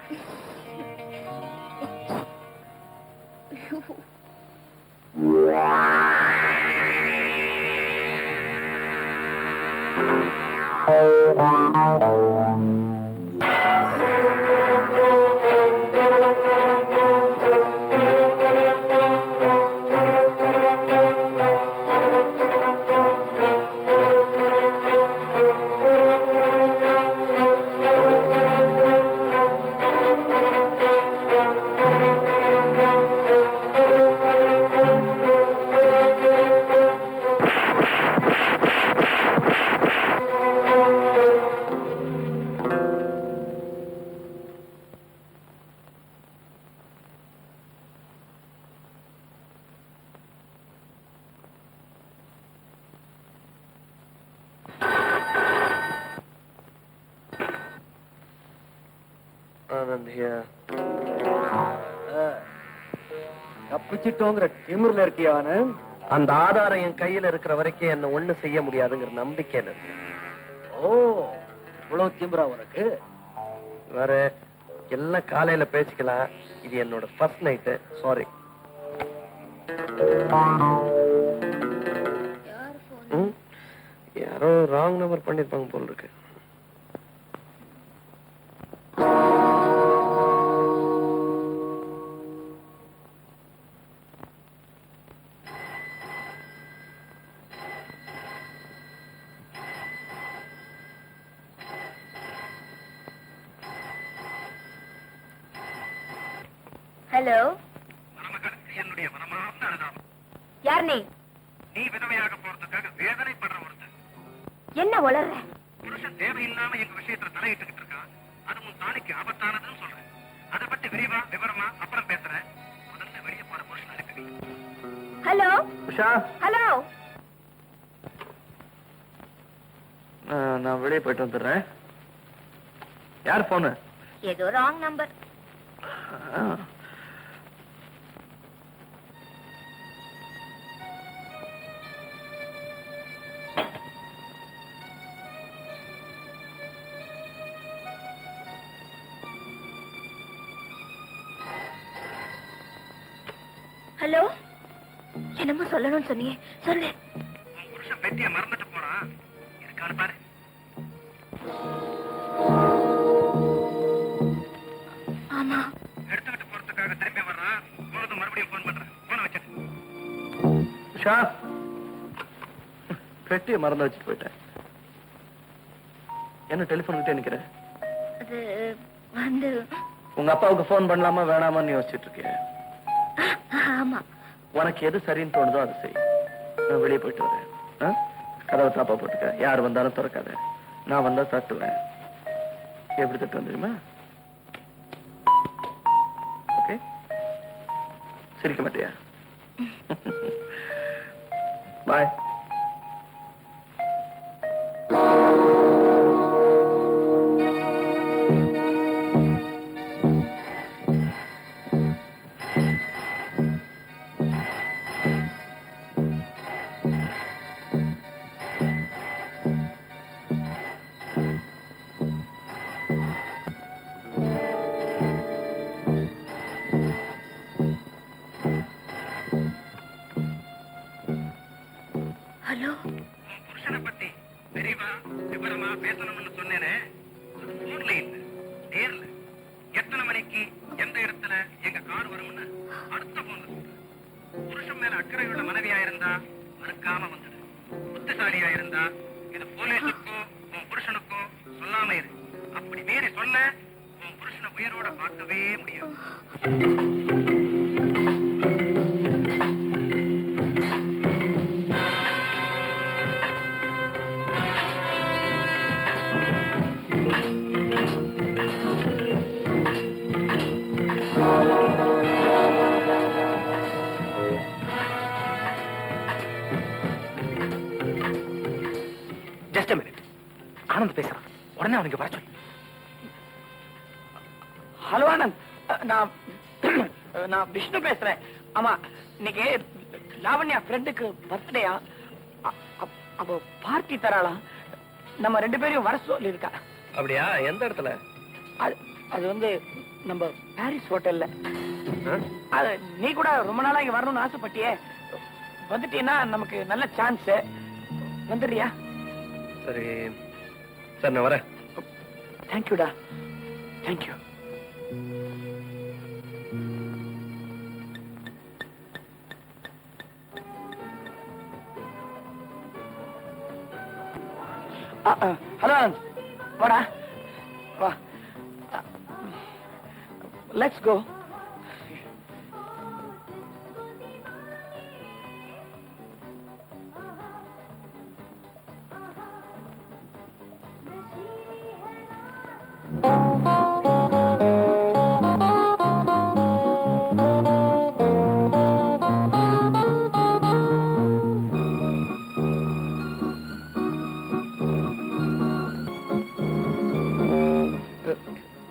தப்பிச்சிட்டோங்கிற திமிர்ல இருக்கியானு? அந்த ஆதாரம் என் கையில இருக்கிற வரைக்கும் என்ன ஒண்ணு செய்ய முடியாதுங்கிற நம்பிக்கையில இருக்கு. ஓ, இவ்வளவு திமிரா உனக்கு? வேற எல்லாம் காலையில பேசிக்கலாம். இது என்னோட ஃபர்ஸ்ட் நைட்டு. சாரி. யாரோ ராங் நம்பர் பண்ணிருப்பாங்க போல இருக்கு. ஹலோ, என்னுடைய மனமார்ந்த அனுதாபம். யார் நீ? நீ விதவையாக போறதுக்காக வேதனைப்படுற ஒருத்தன். என்ன வளர்ற? புருஷன் தேவையில்லாம எங்க விஷயத்துல தலையிட்டுக்கிட்டு இருக்கான். அது உன் தாலிக்கு ஆபத்தானதுன்னு சொல்றேன். அதை பத்தி விவரமா அப்புறம் பேசுறேன். முதல்ல வெளியே போற புருஷன் இருக்கு. ஹலோ உஷா, ஹலோ, நான் வெளியே போயிட்டு வந்துடுறேன். யார் போனு? ஏதோ ராங் நம்பர். ஹலோ, என்னமோ சொல்லணும்னு சொன்னீங்க, சொல்லு. புருஷன் பெட்டியை மறந்துட்டு போனா இருக்கான்னு பாரு. ஆமா, எடுத்துக்கிட்டு போறதுக்காக திரும்பி வர்றான். போனது மறுபடியும் போன் பண்றேன். போன வச்சிட்டு உஷா, பெட்டியை மறந்து வச்சுட்டு போயிட்டேன். என்ன டெலிபோன் கிட்டே நிக்கிற? அது வந்து உங்க அப்பாவுக்கு போன் பண்ணலாமா வேணாமான்னு யோசிச்சுட்டு இருக்கேன். ஆமா, உனக்கு எது சரின்னு தோணுதோ அது செய். நான் வெளியே போயிட்டு வரேன். கதவை தாப்பா போட்டுக்க. யார் வந்தாலும் திறக்காத. நான் வந்தா தட்டுவேன். எப்படி தட்டு தெரியுமா? ஓகே, சிரிக்க மாட்டியா? பாய். ஹலோ. புருஷனை பத்தி விரிவா விவரமா பேசணும்னு சொன்னேனே, அது போன்ல இல்ல, நேர்ல. எத்தனை மணிக்கு எந்த இடத்துல எங்க கார் வரும்னு அடுத்த போன்ல சொல்றேன். புருஷன் மேல அக்கறையுள்ள மனைவியா இருந்தா மறுக்காம வந்துடு. புத்திசாலியா இருந்தா இது போலீஸுக்கோ உன் புருஷனுக்கோ சொல்லாம இரு. அப்படி மீறி சொன்ன உன் புருஷனை உயிரோட பார்க்கவே முடியாது. ஜஸ்ட் மினிட், ஆனந்த் பேசுறான். உடனே அவனுக்கு வர சொல்லு. ஹலோ ஆனந்த், நான் விஷ்ணு பேசுறேன். ஆமா, இன்னைக்கு லாவண்யா ஃப்ரெண்டுக்கு பர்த்டேயா, அப்போ பார்ட்டி தராளாம். நம்ம 2 பேரையும் வர சொல்லி இருக்கா. அப்படியா? எந்த இடத்துல? அது வந்து நம்ம பாரிஸ் ஹோட்டல்ல. அது நீ கூட ரொம்ப நாளா இங்க வரணும்னு ஆசைப்பட்டியே. வந்துட்டீங்கன்னா நமக்கு நல்ல சான்ஸ். வந்துடுறியா? சரி சார், நான் வரேன். தேங்க்யூடா, தேங்க்யூ. ஹலோ ஆனந்த், வாடா வா. Let's go.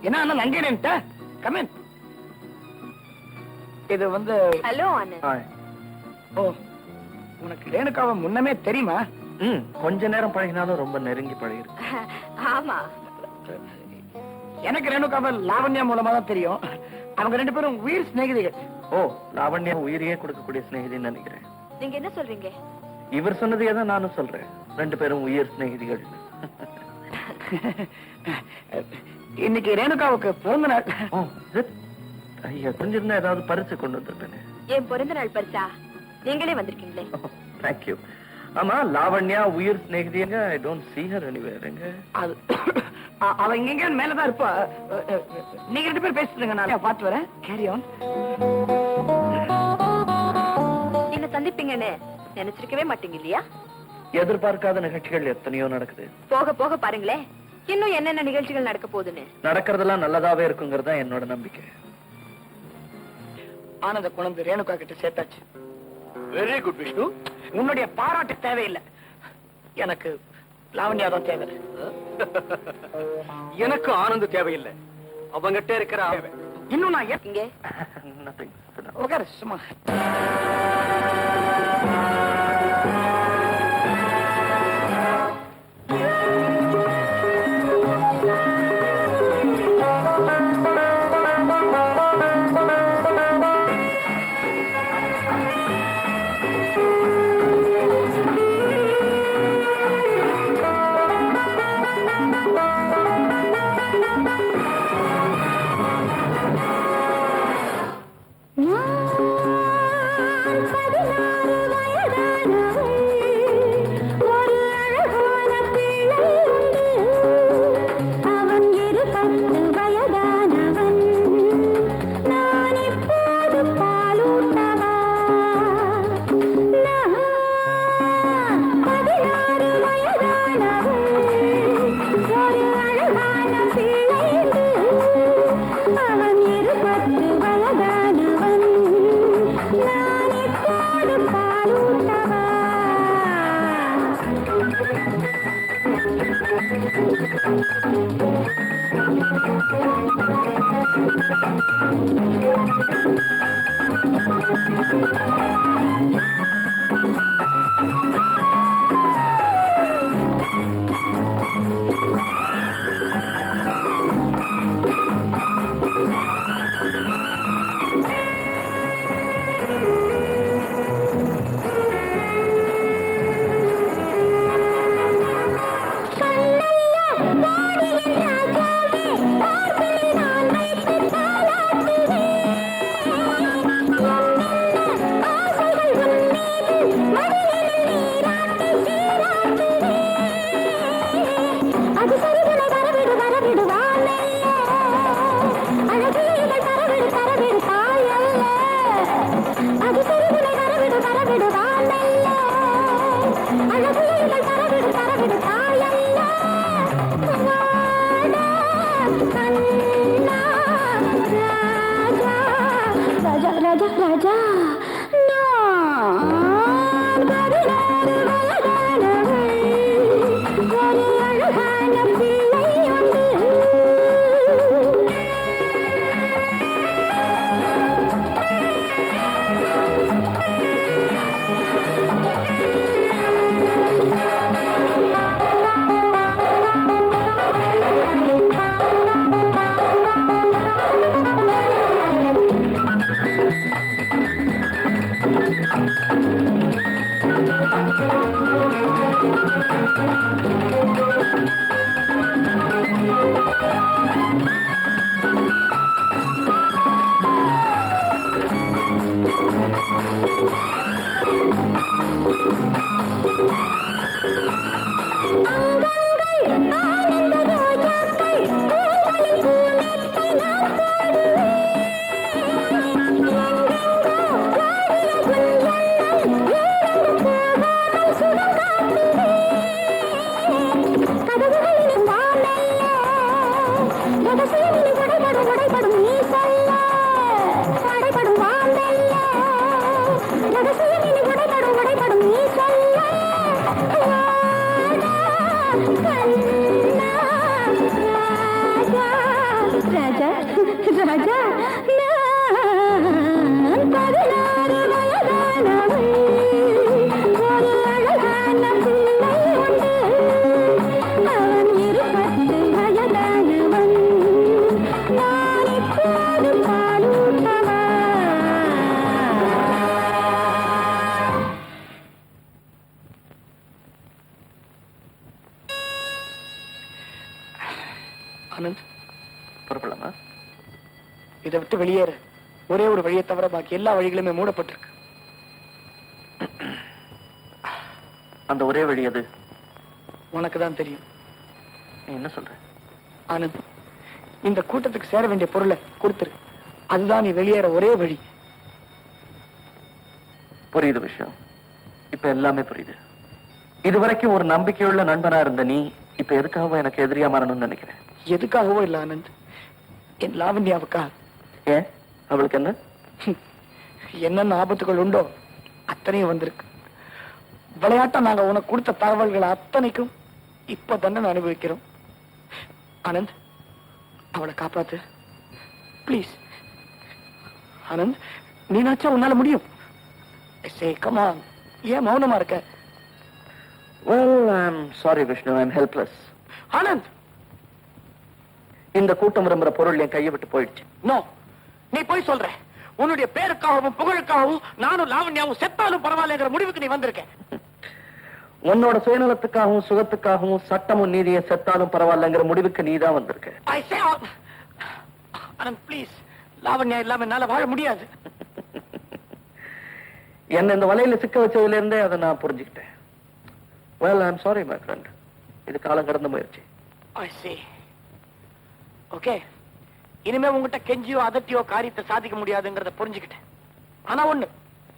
என்ன அண்ணன் அங்கே நின்னுட்ட? Come in. இது வந்து ஹலோ ஆனந்த். ஹாய். ஓ, உனக்கு ரேணுகாவை முன்னமே தெரியுமா? கொஞ்ச நேரம் பழகினாலும் ரொம்ப நெருங்கி பழகிருக்கு. ஆமா, எனக்கு ரேணுகாவை லாவண்யா மூலமா தான் தெரியும். அவங்க 2 பேரும் உயிர் சிநேகிதிகள். ஓ, லாவண்யா உயிரையே கொடுக்கக்கூடிய சிநேகிதின்னு நினைக்கிறேன். நீங்க என்ன சொல்றீங்க? இவர் சொன்னதையே தான் நானும் சொல்றேன். 2 பேரும் உயிர் சிநேகிதிகள். இன்னைக்கு ரேணுகாவுக்கு பிறந்த நாள். ஐயா, கொஞ்சம் ஏதாவது பரிசு கொண்டு வந்திருப்பேன். என் பிறந்த நாள் பரிசா? நீங்களே வந்திருக்கீங்களே. தேங்க்யூ. ஆமா, லாவண்யா உயிர் சிநேகிதிங்க. I don't see her anywhere. எங்க அது அவ இங்க மேலதான் இருப்பா. நீங்க 2 பேரும் பேசுறீங்க, நான் பார்த்து வரேன். Carry on. என்ன சந்திப்பீங்கன்னு நினைச்சிருக்கவே மாட்டீங்க இல்லையா? எதிர்பார்க்காத நிகழ்ச்சிகள் எத்தனையோ நடக்குது. போக போக பாருங்களேன், இன்னும் என்னென்ன நிகழ்ச்சிகள் நடக்க போகுதுன்னு. நடக்கிறதெல்லாம் நல்லதாவே இருக்குங்கிறதா என்னோட நம்பிக்கை. ஆனந்த குழந்தை ரேணுகா கிட்ட சேர்த்தாச்சு. Very good Vishnu. உன்னுடைய பாராட்டு தேவையில்லை. எனக்கு லாவண்யா தான் தேவை. எனக்கு ஆனந்த் தேவையில்லை, அவங்கிட்ட இருக்கிற இன்னும் நான் இங்கே உட்காரு சும்மா. ஆனந்த், புறப்படலாமா? இதை விட்டு வெளியேற ஒரே ஒரு வழியை தவிர பாக்கி எல்லா வழிகளுமே மூடப்பட்டிருக்கு. அந்த ஒரே வழி அது உனக்கு தான் தெரியும். நீ என்ன சொல்ற? ஆனந்த், இந்த கூட்டத்துக்கு சேர வேண்டிய பொருளை கொடுத்துரு. அதுதான் நீ வெளியேற ஒரே வழி. புரியுது விஷயம், இப்ப எல்லாமே புரியுது. இதுவரைக்கும் ஒரு நம்பிக்கையுள்ள நண்பனா இருந்த நீ இப்ப எதுக்காகவும் எனக்கு எதிரியா மாறணும்னு நினைக்கிறேன். எதுக்காகவோ இல்ல ஆனந்த், என் லாவண்யாவுக்கா. ஏன், அவளுக்கு என்ன? என்னென்ன ஆபத்துகள் உண்டோ அத்தனையும் வந்திருக்கு. விளையாட்டா நாங்க உனக்கு கொடுத்த தகவல்கள் அத்தனைக்கும் இப்ப தண்டனை அனுபவிக்கிறோம். ஆனந்த், அவளை காப்பாத்து ப்ளீஸ். ஆனந்த், நீ நினைச்சா உன்னால முடியும். கமா, ஏன் மௌனமா இருக்க? Well, I'm sorry, Vishnu. I'm helpless. Anand, இந்த கூட்டம் விரும்புற பொருள் என் கையை விட்டு போயிடுச்சு. நோ, நீ போய் சொல்ற. உன்னுடைய பேருக்காகவும் புகழுக்காகவும் நானும் லாவண்யாவும் செத்தாலும் பரவாயில்லைங்கிற முடிவுக்கு நீ வந்திருக்க. உன்னோட சுயநலத்துக்காகவும் சுகத்துக்காகவும் சட்டமும் நீதியை செத்தாலும் பரவாயில்லைங்கிற முடிவுக்கு நீதான் வந்திருக்க. I say, Anand please, Lavanya இல்லாம என்னால வாழ முடியாது. என்ன இந்த வலையில சிக்க வச்சதுல இருந்தே அதை நான் புரிஞ்சுக்கிட்டேன். Well, I'm sorry, my friend. இது காலம் கடந்த முயற்சி. I see. ஓகே, இனிமே உங்ககிட்ட கெஞ்சியோ அதட்டியோ காரியத்தை சாதிக்க முடியாதுங்கிறத புரிஞ்சுக்கிட்டேன். ஆனா ஒண்ணு,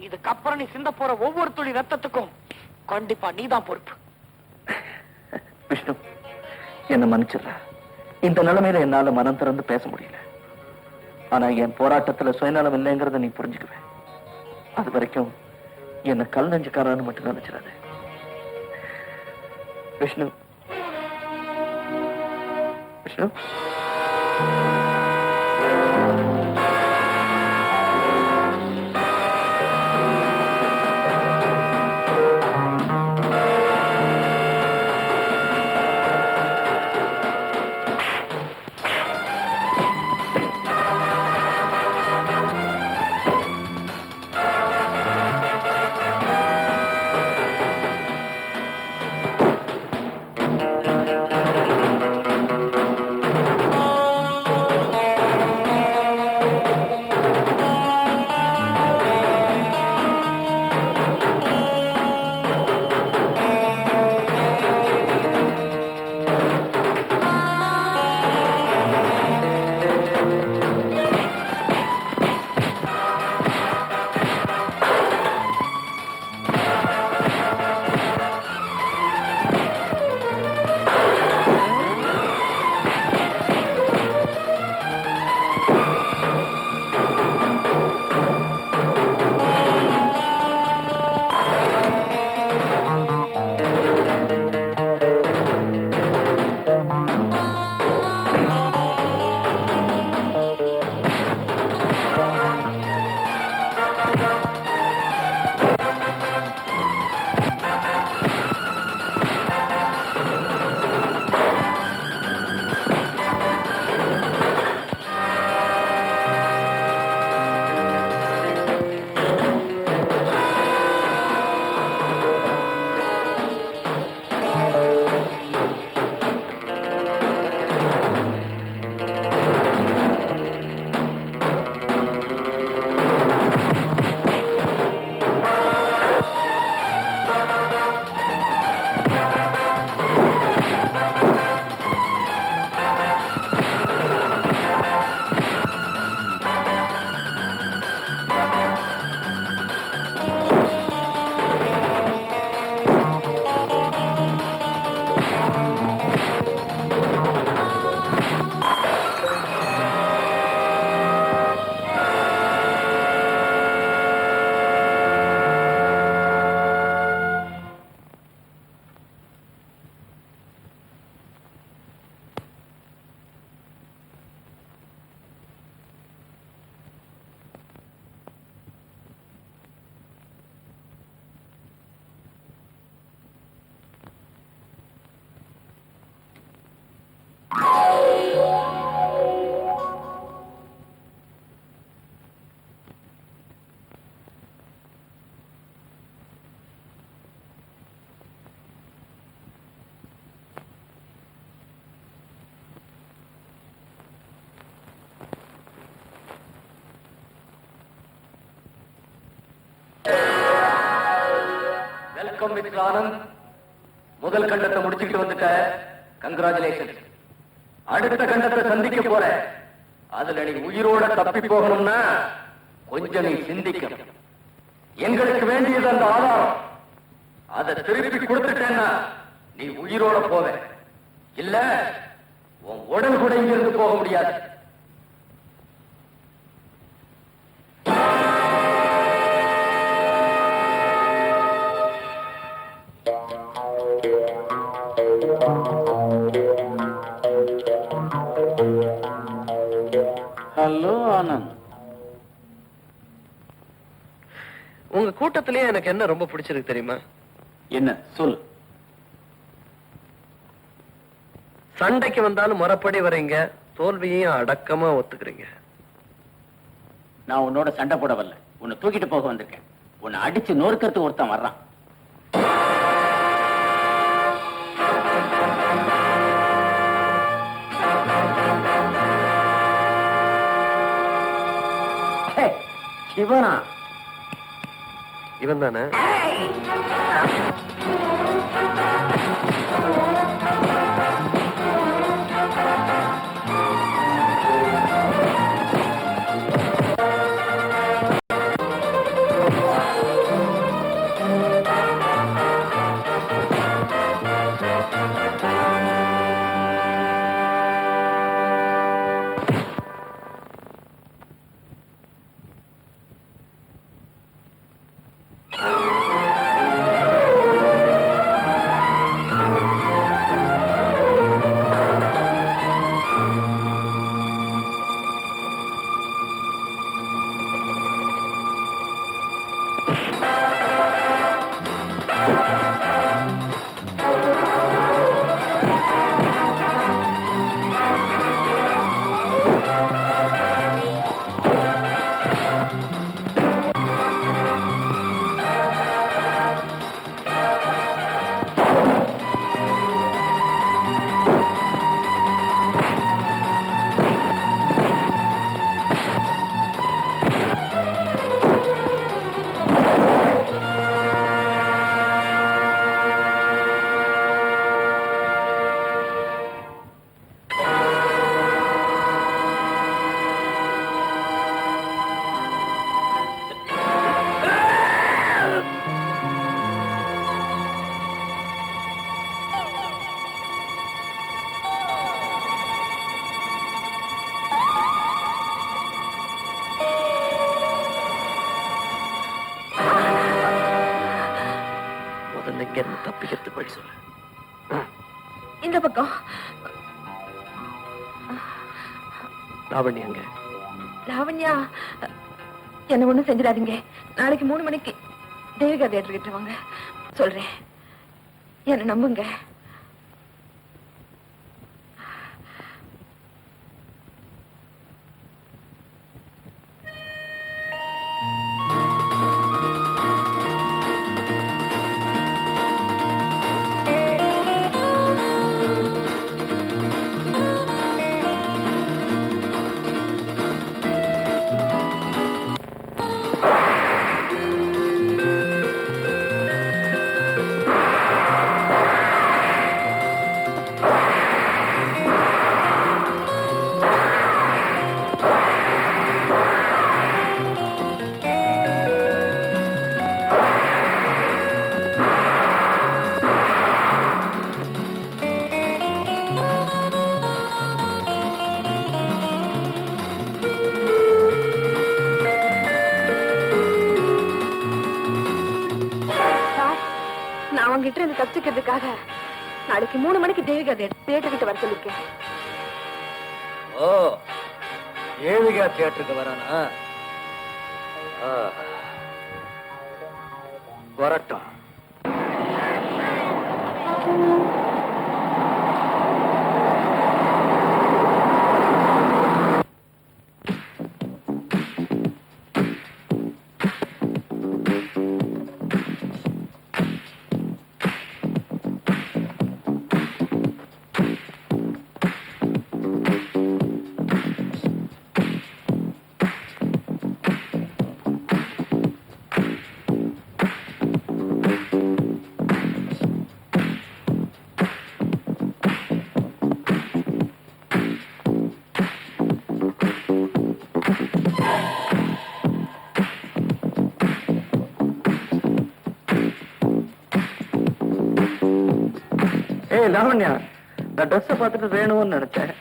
இதுக்கப்புறம் நீ சிந்த போற ஒவ்வொரு துளி ரத்தத்துக்கும் கண்டிப்பா நீதான் பொறுப்பு. விஷ்ணு, என்ன மன்னிச்சிடுற. இந்த நிலைமையில என்னால மனம் திறந்து பேச முடியல. ஆனா என் போராட்டத்துல சுயநலம் இல்லைங்கிறத நீ புரிஞ்சுக்குவேன். அது வரைக்கும் என்ன கல் நெஞ்சுக்காரன்னு மட்டும் நினைச்சிடாது. Vishnu, Vishnu, welcome mister Anand. முதல் கண்டத்தை முடிச்சுக்கிட்டு வந்துட்ட, கங்க்ராச்சுலேஷன். அடுத்த கண்டத்தை சந்திக்க போற. அதுல நீ உயிரோட தப்பி போகணும்னா கொஞ்சம் நீ சிந்திக்கணும். எங்களுக்கு வேண்டியது அந்த ஆதாரம். அதை திருப்பி கொடுத்துட்டேன்னா நீ உயிரோட போவ. இல்ல உன் உடல் கூட இங்கிருந்து போக முடியாது. ஹலோ ஆனந்த். உங்க கூட்டத்திலேயே எனக்கு என்ன ரொம்ப பிடிச்சிருக்கு தெரியுமா? என்ன சொல்லு. சண்டைக்கு வந்தாலும் முறைப்படி வரீங்க, தோல்வியையும் அடக்கமா ஒத்துக்கிறீங்க. நான் உன்னோட சண்டை போட வரல, உன்னை தூக்கிட்டு போக வந்திருக்கேன். உன்னை அடிச்சு நொறுக்கிறதுக்கு ஒருத்தன் வர்றான். சிவனா? இவன் தானே? தப்பிக்கிறதுக்கு வழி சொல்லு. இந்த பக்கம். லாவண்யா எங்க? லாவண்யா என்ன ஒண்ணும் செஞ்சிடாதீங்க. நாளைக்கு 3 மணிக்கு தேவிகா தியேட்டர் கிட்ட வாங்க, சொல்றேன். என்ன நம்புங்க. அவங்கிட்ட இருந்து தப்பிச்சுக்கிறதுக்காக நாளைக்கு 3 மணிக்கு தேவிகா தியேட்டர் கிட்ட வர சொல்லிருக்கேன். ஓ, தேவிகா தியேட்டருக்கு வரானா? வரட்டும். லாவண்யா, நான் ட்ரெஸ் பார்த்துட்டு வேணும்னு நினைச்சேன்.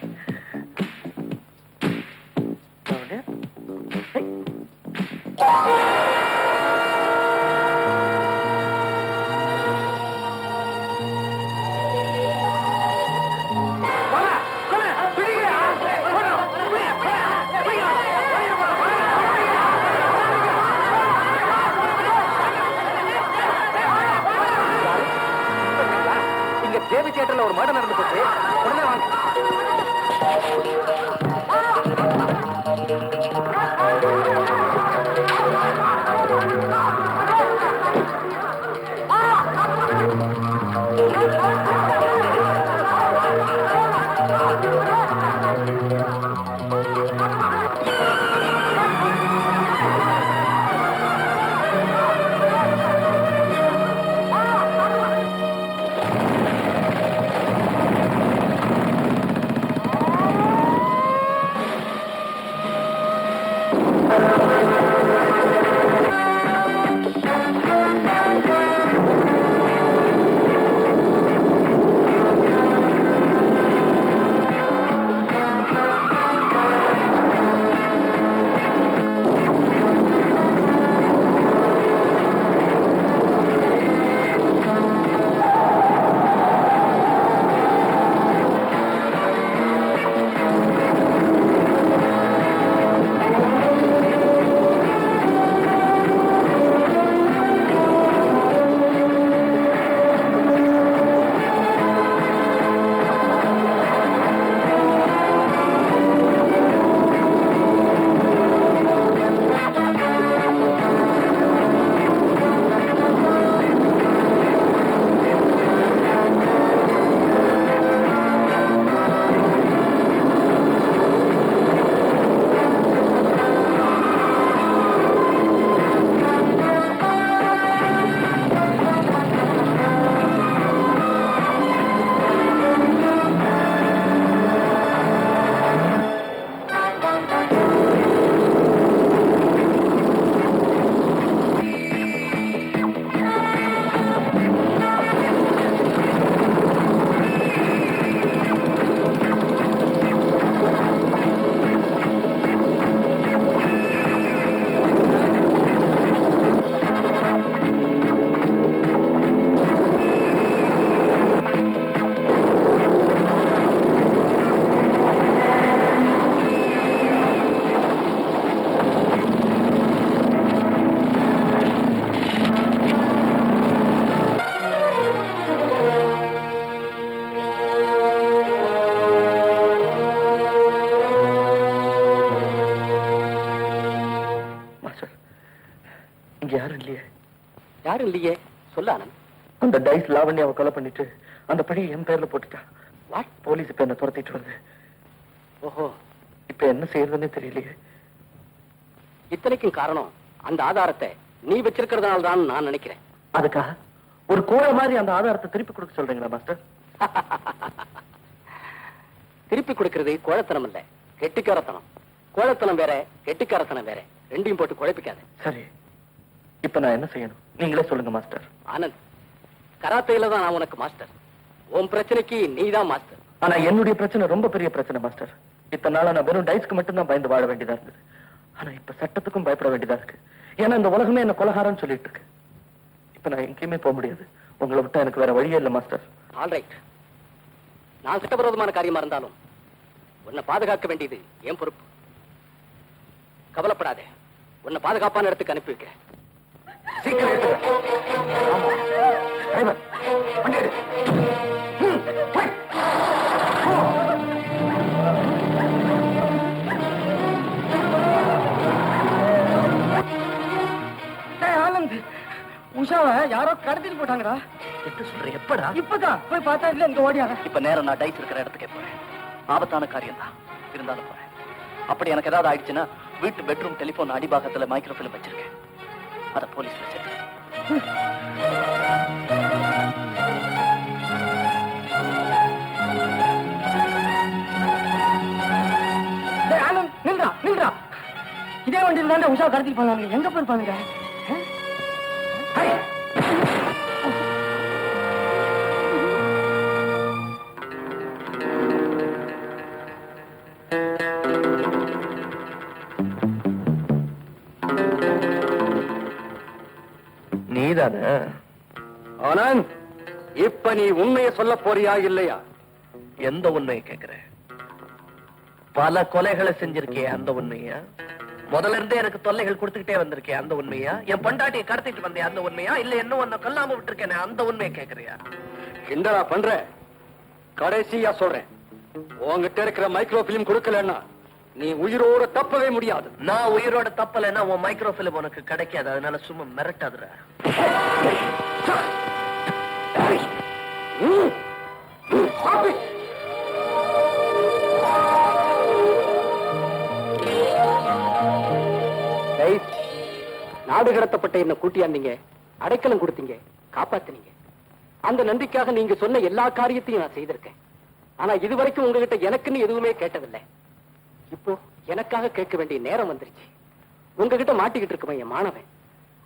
இங்க யாரும் இல்லையே? யாரும் இல்லையே, சொல்ல ஆனந்த். அந்த டைஸ் லாவண்யாவை கொலை பண்ணிட்டு அந்த படி என் பேர்ல போட்டுட்டான். வாட்? போலீஸ் இப்ப என்ன துரத்திட்டு வருது. ஓஹோ, இப்ப என்ன செய்யறதுன்னு தெரியலையே. இத்தனைக்கும் காரணம் அந்த ஆதாரத்தை நீ வச்சிருக்கிறதுனால தான் நான் நினைக்கிறேன். அதுக்காக ஒரு கோழை மாதிரி அந்த ஆதாரத்தை திருப்பி கொடுக்க சொல்றீங்களா மாஸ்டர்? திருப்பி கொடுக்கிறது கோழத்தனம் இல்ல, கெட்டிக்காரத்தனம். கோழத்தனம் வேற, கெட்டிக்காரத்தனம் வேற. ரெண்டையும் போட்டு குழப்பிக்காத. சரி, இப்ப நான் என்ன செய்யணும் நீங்களே சொல்லுங்க மாஸ்டர். ஆனந்த், கராத்தையில தான் நான் உனக்கு மாஸ்டர். உன் பிரச்சனைக்கு நீதான் மாஸ்டர். ஆனா என்னுடைய பிரச்சனை ரொம்ப பெரிய பிரச்சனை மாஸ்டர். இத்தனை நாளா நான் வெறும் டைஸ்க்கு மட்டும் தான் பயந்து வாழ வேண்டியதா இருந்தது. ஆனா இப்ப சட்டத்துக்கும் பயப்பட வேண்டியதா இருக்கு. ஏன்னா இந்த உலகமே என்ன கொலகாரன்னு சொல்லிட்டு இருக்கு. இப்ப நான் எங்கேயுமே போக முடியாது. உங்களை விட்டா எனக்கு வேற வழியே இல்லை மாஸ்டர். ஆல்ரைட், நான் சட்டவிரோதமான காரியமா இருந்தாலும் உன்னை பாதுகாக்க வேண்டியது என் பொறுப்பு. கவலைப்படாதே, உன்னை பாதுகாப்பான இடத்துக்கு அனுப்பி வைக்கிறேன். சீக்கிரம் ஆனந்த், உஷாவை யாரோ கடத்திட்டு போட்டாங்கடா. என்ன சொல்ற? எப்படா? இப்பதான் போய் பார்த்தா இல்ல, இங்க ஓடியாங்க. இப்ப நேரம் நான் டைஸ் இருக்கிற இடத்துக்கே போறேன். ஆபத்தான காரியம் தான் இருந்தாலும் போறேன். அப்படி எனக்கு ஏதாவது ஆயிடுச்சுன்னா வீட்டு பெட்ரூம் டெலிபோன் அடிபாகத்துல மைக்ரோஃபிலிம் வச்சிருக்கேன். அத போலீஸ் வச்சிருக்கேன். ஆனந்த், நின்றா நின்றா. இதே வண்டியில் தான் உஷா கடத்திட்டு போனாங்க. எங்க போயிருப்பானுங்க? நீதானே? ஆனந்த், இப்ப நீ உண்மையை சொல்ல போறியா இல்லையா? எந்த உண்மையை கேக்குற? பல கொலைகளை செஞ்சிருக்கே அந்த உண்மையா? முதல்ல இருந்தே எனக்கு தொல்லைகள் கொடுத்துக்கிட்டே வந்திருக்கே அந்த உண்மையா? என் பொண்டாட்டியை கடத்திட்டு வந்தே அந்த உண்மையா? இல்ல இன்னும் ஒன்ன கொல்லாம விட்டுருக்கேனே அந்த உண்மையை கேக்குறியா? கிண்டலா பண்ற? கடைசியா சொல்றேன், உன்கிட்ட இருக்கிற மைக்ரோ பிலிம் கொடுக்கலன்னா நீ உயிரோட தப்பவே முடியாது. நான் உயிரோட தப்பலைன்னா உன் மைக்ரோ பிலிம் உனக்கு கிடைக்காது. அதனால சும்மா மிரட்டாதுற. நாடு கடத்தப்பட்ட என்ன கூட்டியாந்தீங்க, அடைக்கலம் கொடுத்தீங்க, காப்பாத்தினீங்க. அந்த நன்றிக்காக நீங்க சொன்ன எல்லா காரியத்தையும் நான் செய்திருக்கேன். ஆனா இதுவரைக்கும் உங்ககிட்ட எனக்குன்னு எதுவுமே கேட்டதில்லை. இப்போ எனக்காக கேட்க வேண்டிய நேரம் வந்துருச்சு. உங்ககிட்ட மாட்டிக்கிட்டு இருக்குமே என் மாணவன்.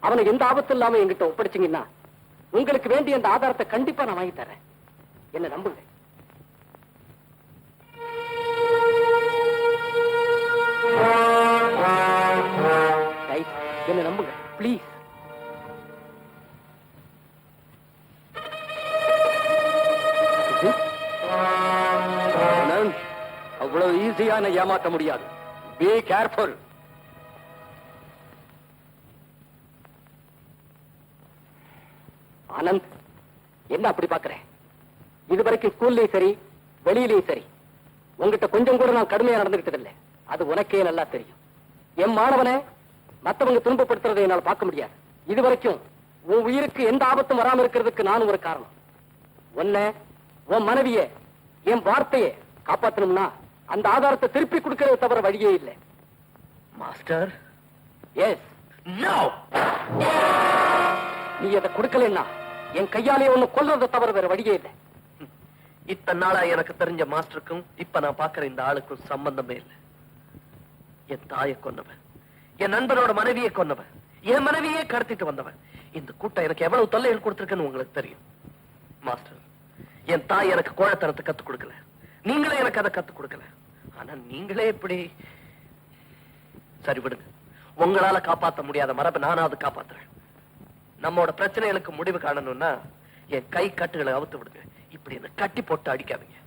அவனை எந்த ஆபத்து இல்லாம என்கிட்ட ஒப்படைச்சீங்கன்னா உங்களுக்கு வேண்டிய அந்த ஆதாரத்தை கண்டிப்பா நான் வாங்கி தரேன். என்ன நம்புங்க. என்ன நம்புங்க ப்ளீஸ். அவ்வளவு ஈஸியான ஏமாற்ற முடியாது. Be careful. ஆனந்த், என்ன அப்படி பாக்குறேன்? இதுவரைக்கும் ஸ்கூல்லயும் சரி வெளியிலயும் சரி உங்ககிட்ட கொஞ்சம் கூட நான் கடுமையா நடந்துகிட்டது இல்லை. அது உனக்கே நல்லா தெரியும். என் மாணவனை மத்தவங்க துன்பப்படுத்துறதை என்னால் பார்க்க முடியாது. இதுவரைக்கும் உன் உயிருக்கு எந்த ஆபத்தும் வராம இருக்கிறதுக்கு நானும் ஒரு காரணம். உன்னை, உன் மனைவிய, என் வார்த்தையை காப்பாற்றணும்னா அந்த ஆதாரத்தை திருப்பி கொடுக்கறத தவிர வழியே இல்லை. Master, yes, no. நீ அதை கொடுக்கலன்னா என் கையாலே ஒண்ணு கொல்றதை தவிர வேற வழியே இல்லை. இத்தனை நாளா எனக்கு தெரிஞ்ச மாஸ்டருக்கும் இப்ப நான் பாக்குற இந்த ஆளுக்கும் சம்பந்தமே இல்லை. என் தாயை கொன்னவன், என் நண்பனோட மனைவியை கொன்னவன், என் மனைவியே கடத்திட்டு வந்தவன். இந்த கூட்டம் எனக்கு எவ்வளவு தொல்லைகள் கொடுத்திருக்குன்னு உங்களுக்கு தெரியும். மாஸ்டர், என் தாய் எனக்கு கோழத்தனத்தை கத்துக் கொடுக்கல, நீங்களே எனக்கு அதை கத்துக் கொடுக்கல. ஆனா நீங்களே எப்படி? சரி விடுங்க, உங்களால காப்பாற்ற முடியாத மரபை நானாவது காப்பாத்துறேன். நம்மோட பிரச்சனைகளுக்கு முடிவு காணணும்னா என் கை கட்டுகளை அவுத்து விடுங்க. இப்படி என்ன கட்டி போட்டு அடிக்காதீங்க.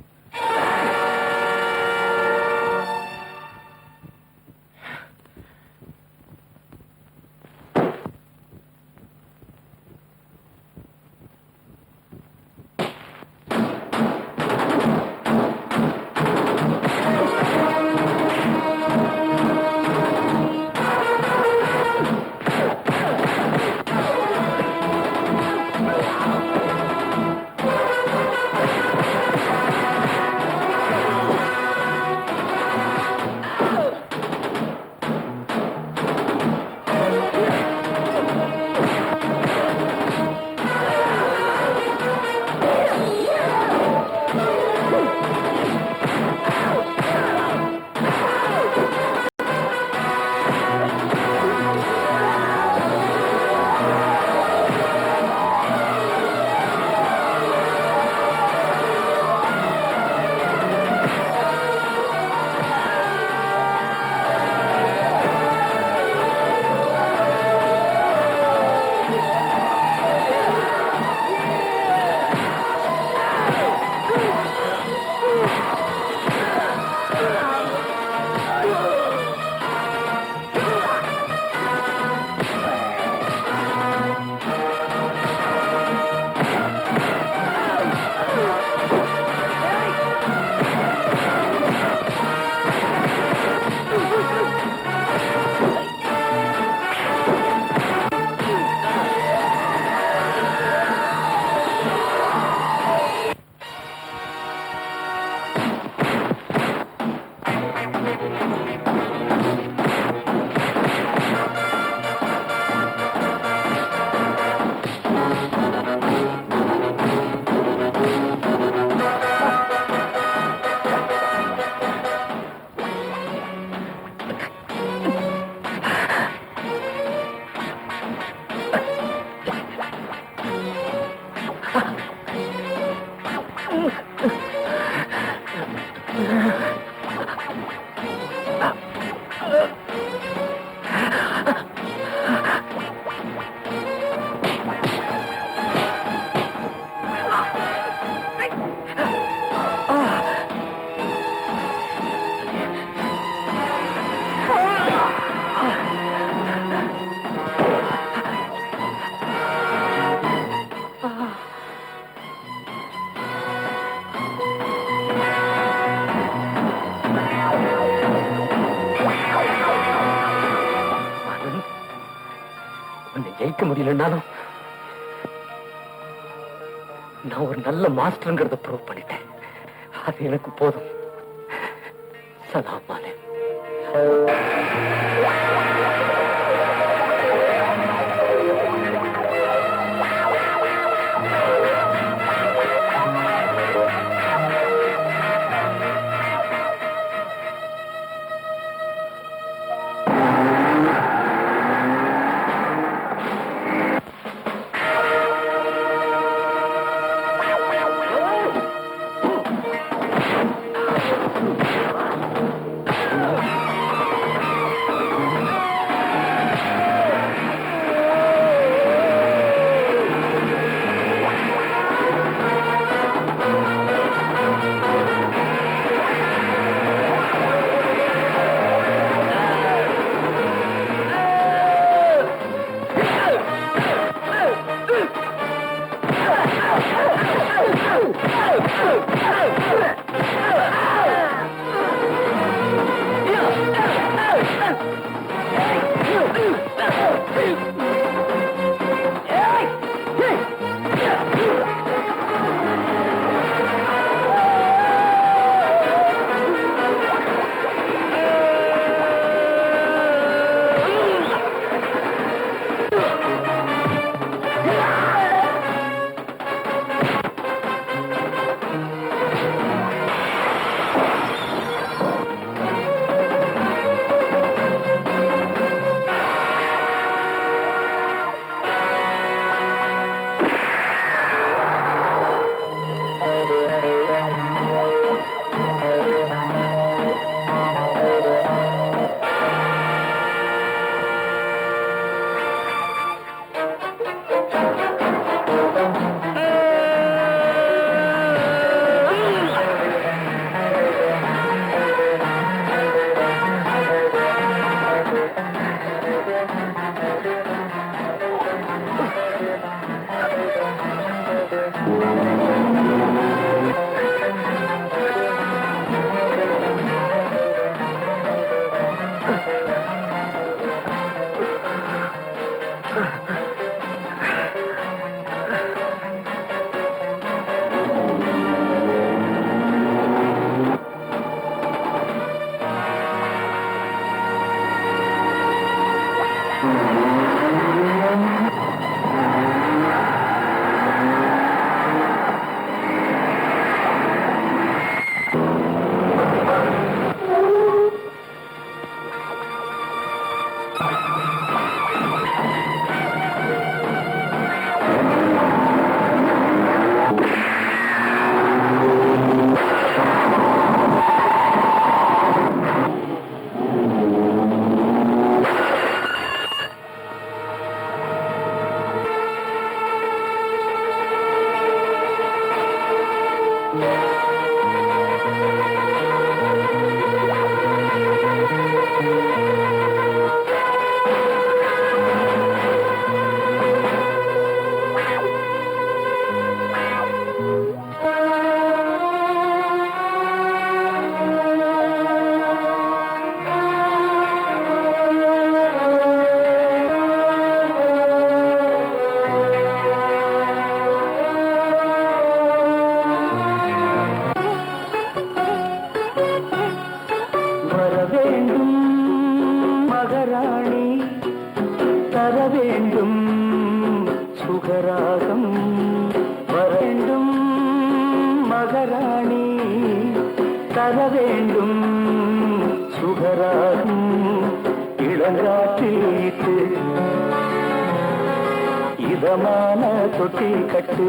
ஜெயிக்க முடியலன்னாலும் நான் ஒரு நல்ல மாஸ்டர்ங்கிறத ப்ரூவ் பண்ணிட்டேன். அது எனக்கு போதும். சலாம் அலைக்கும். இதமான தொட்டில் கட்டு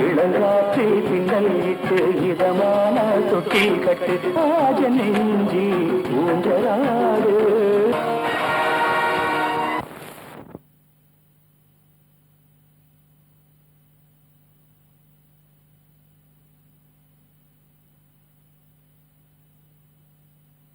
இளங்காற்று பின்னல் இட்டு இதமான தொட்டில் கட்டு ஆஜ நெஞ்சி ஊஞ்சலாடும்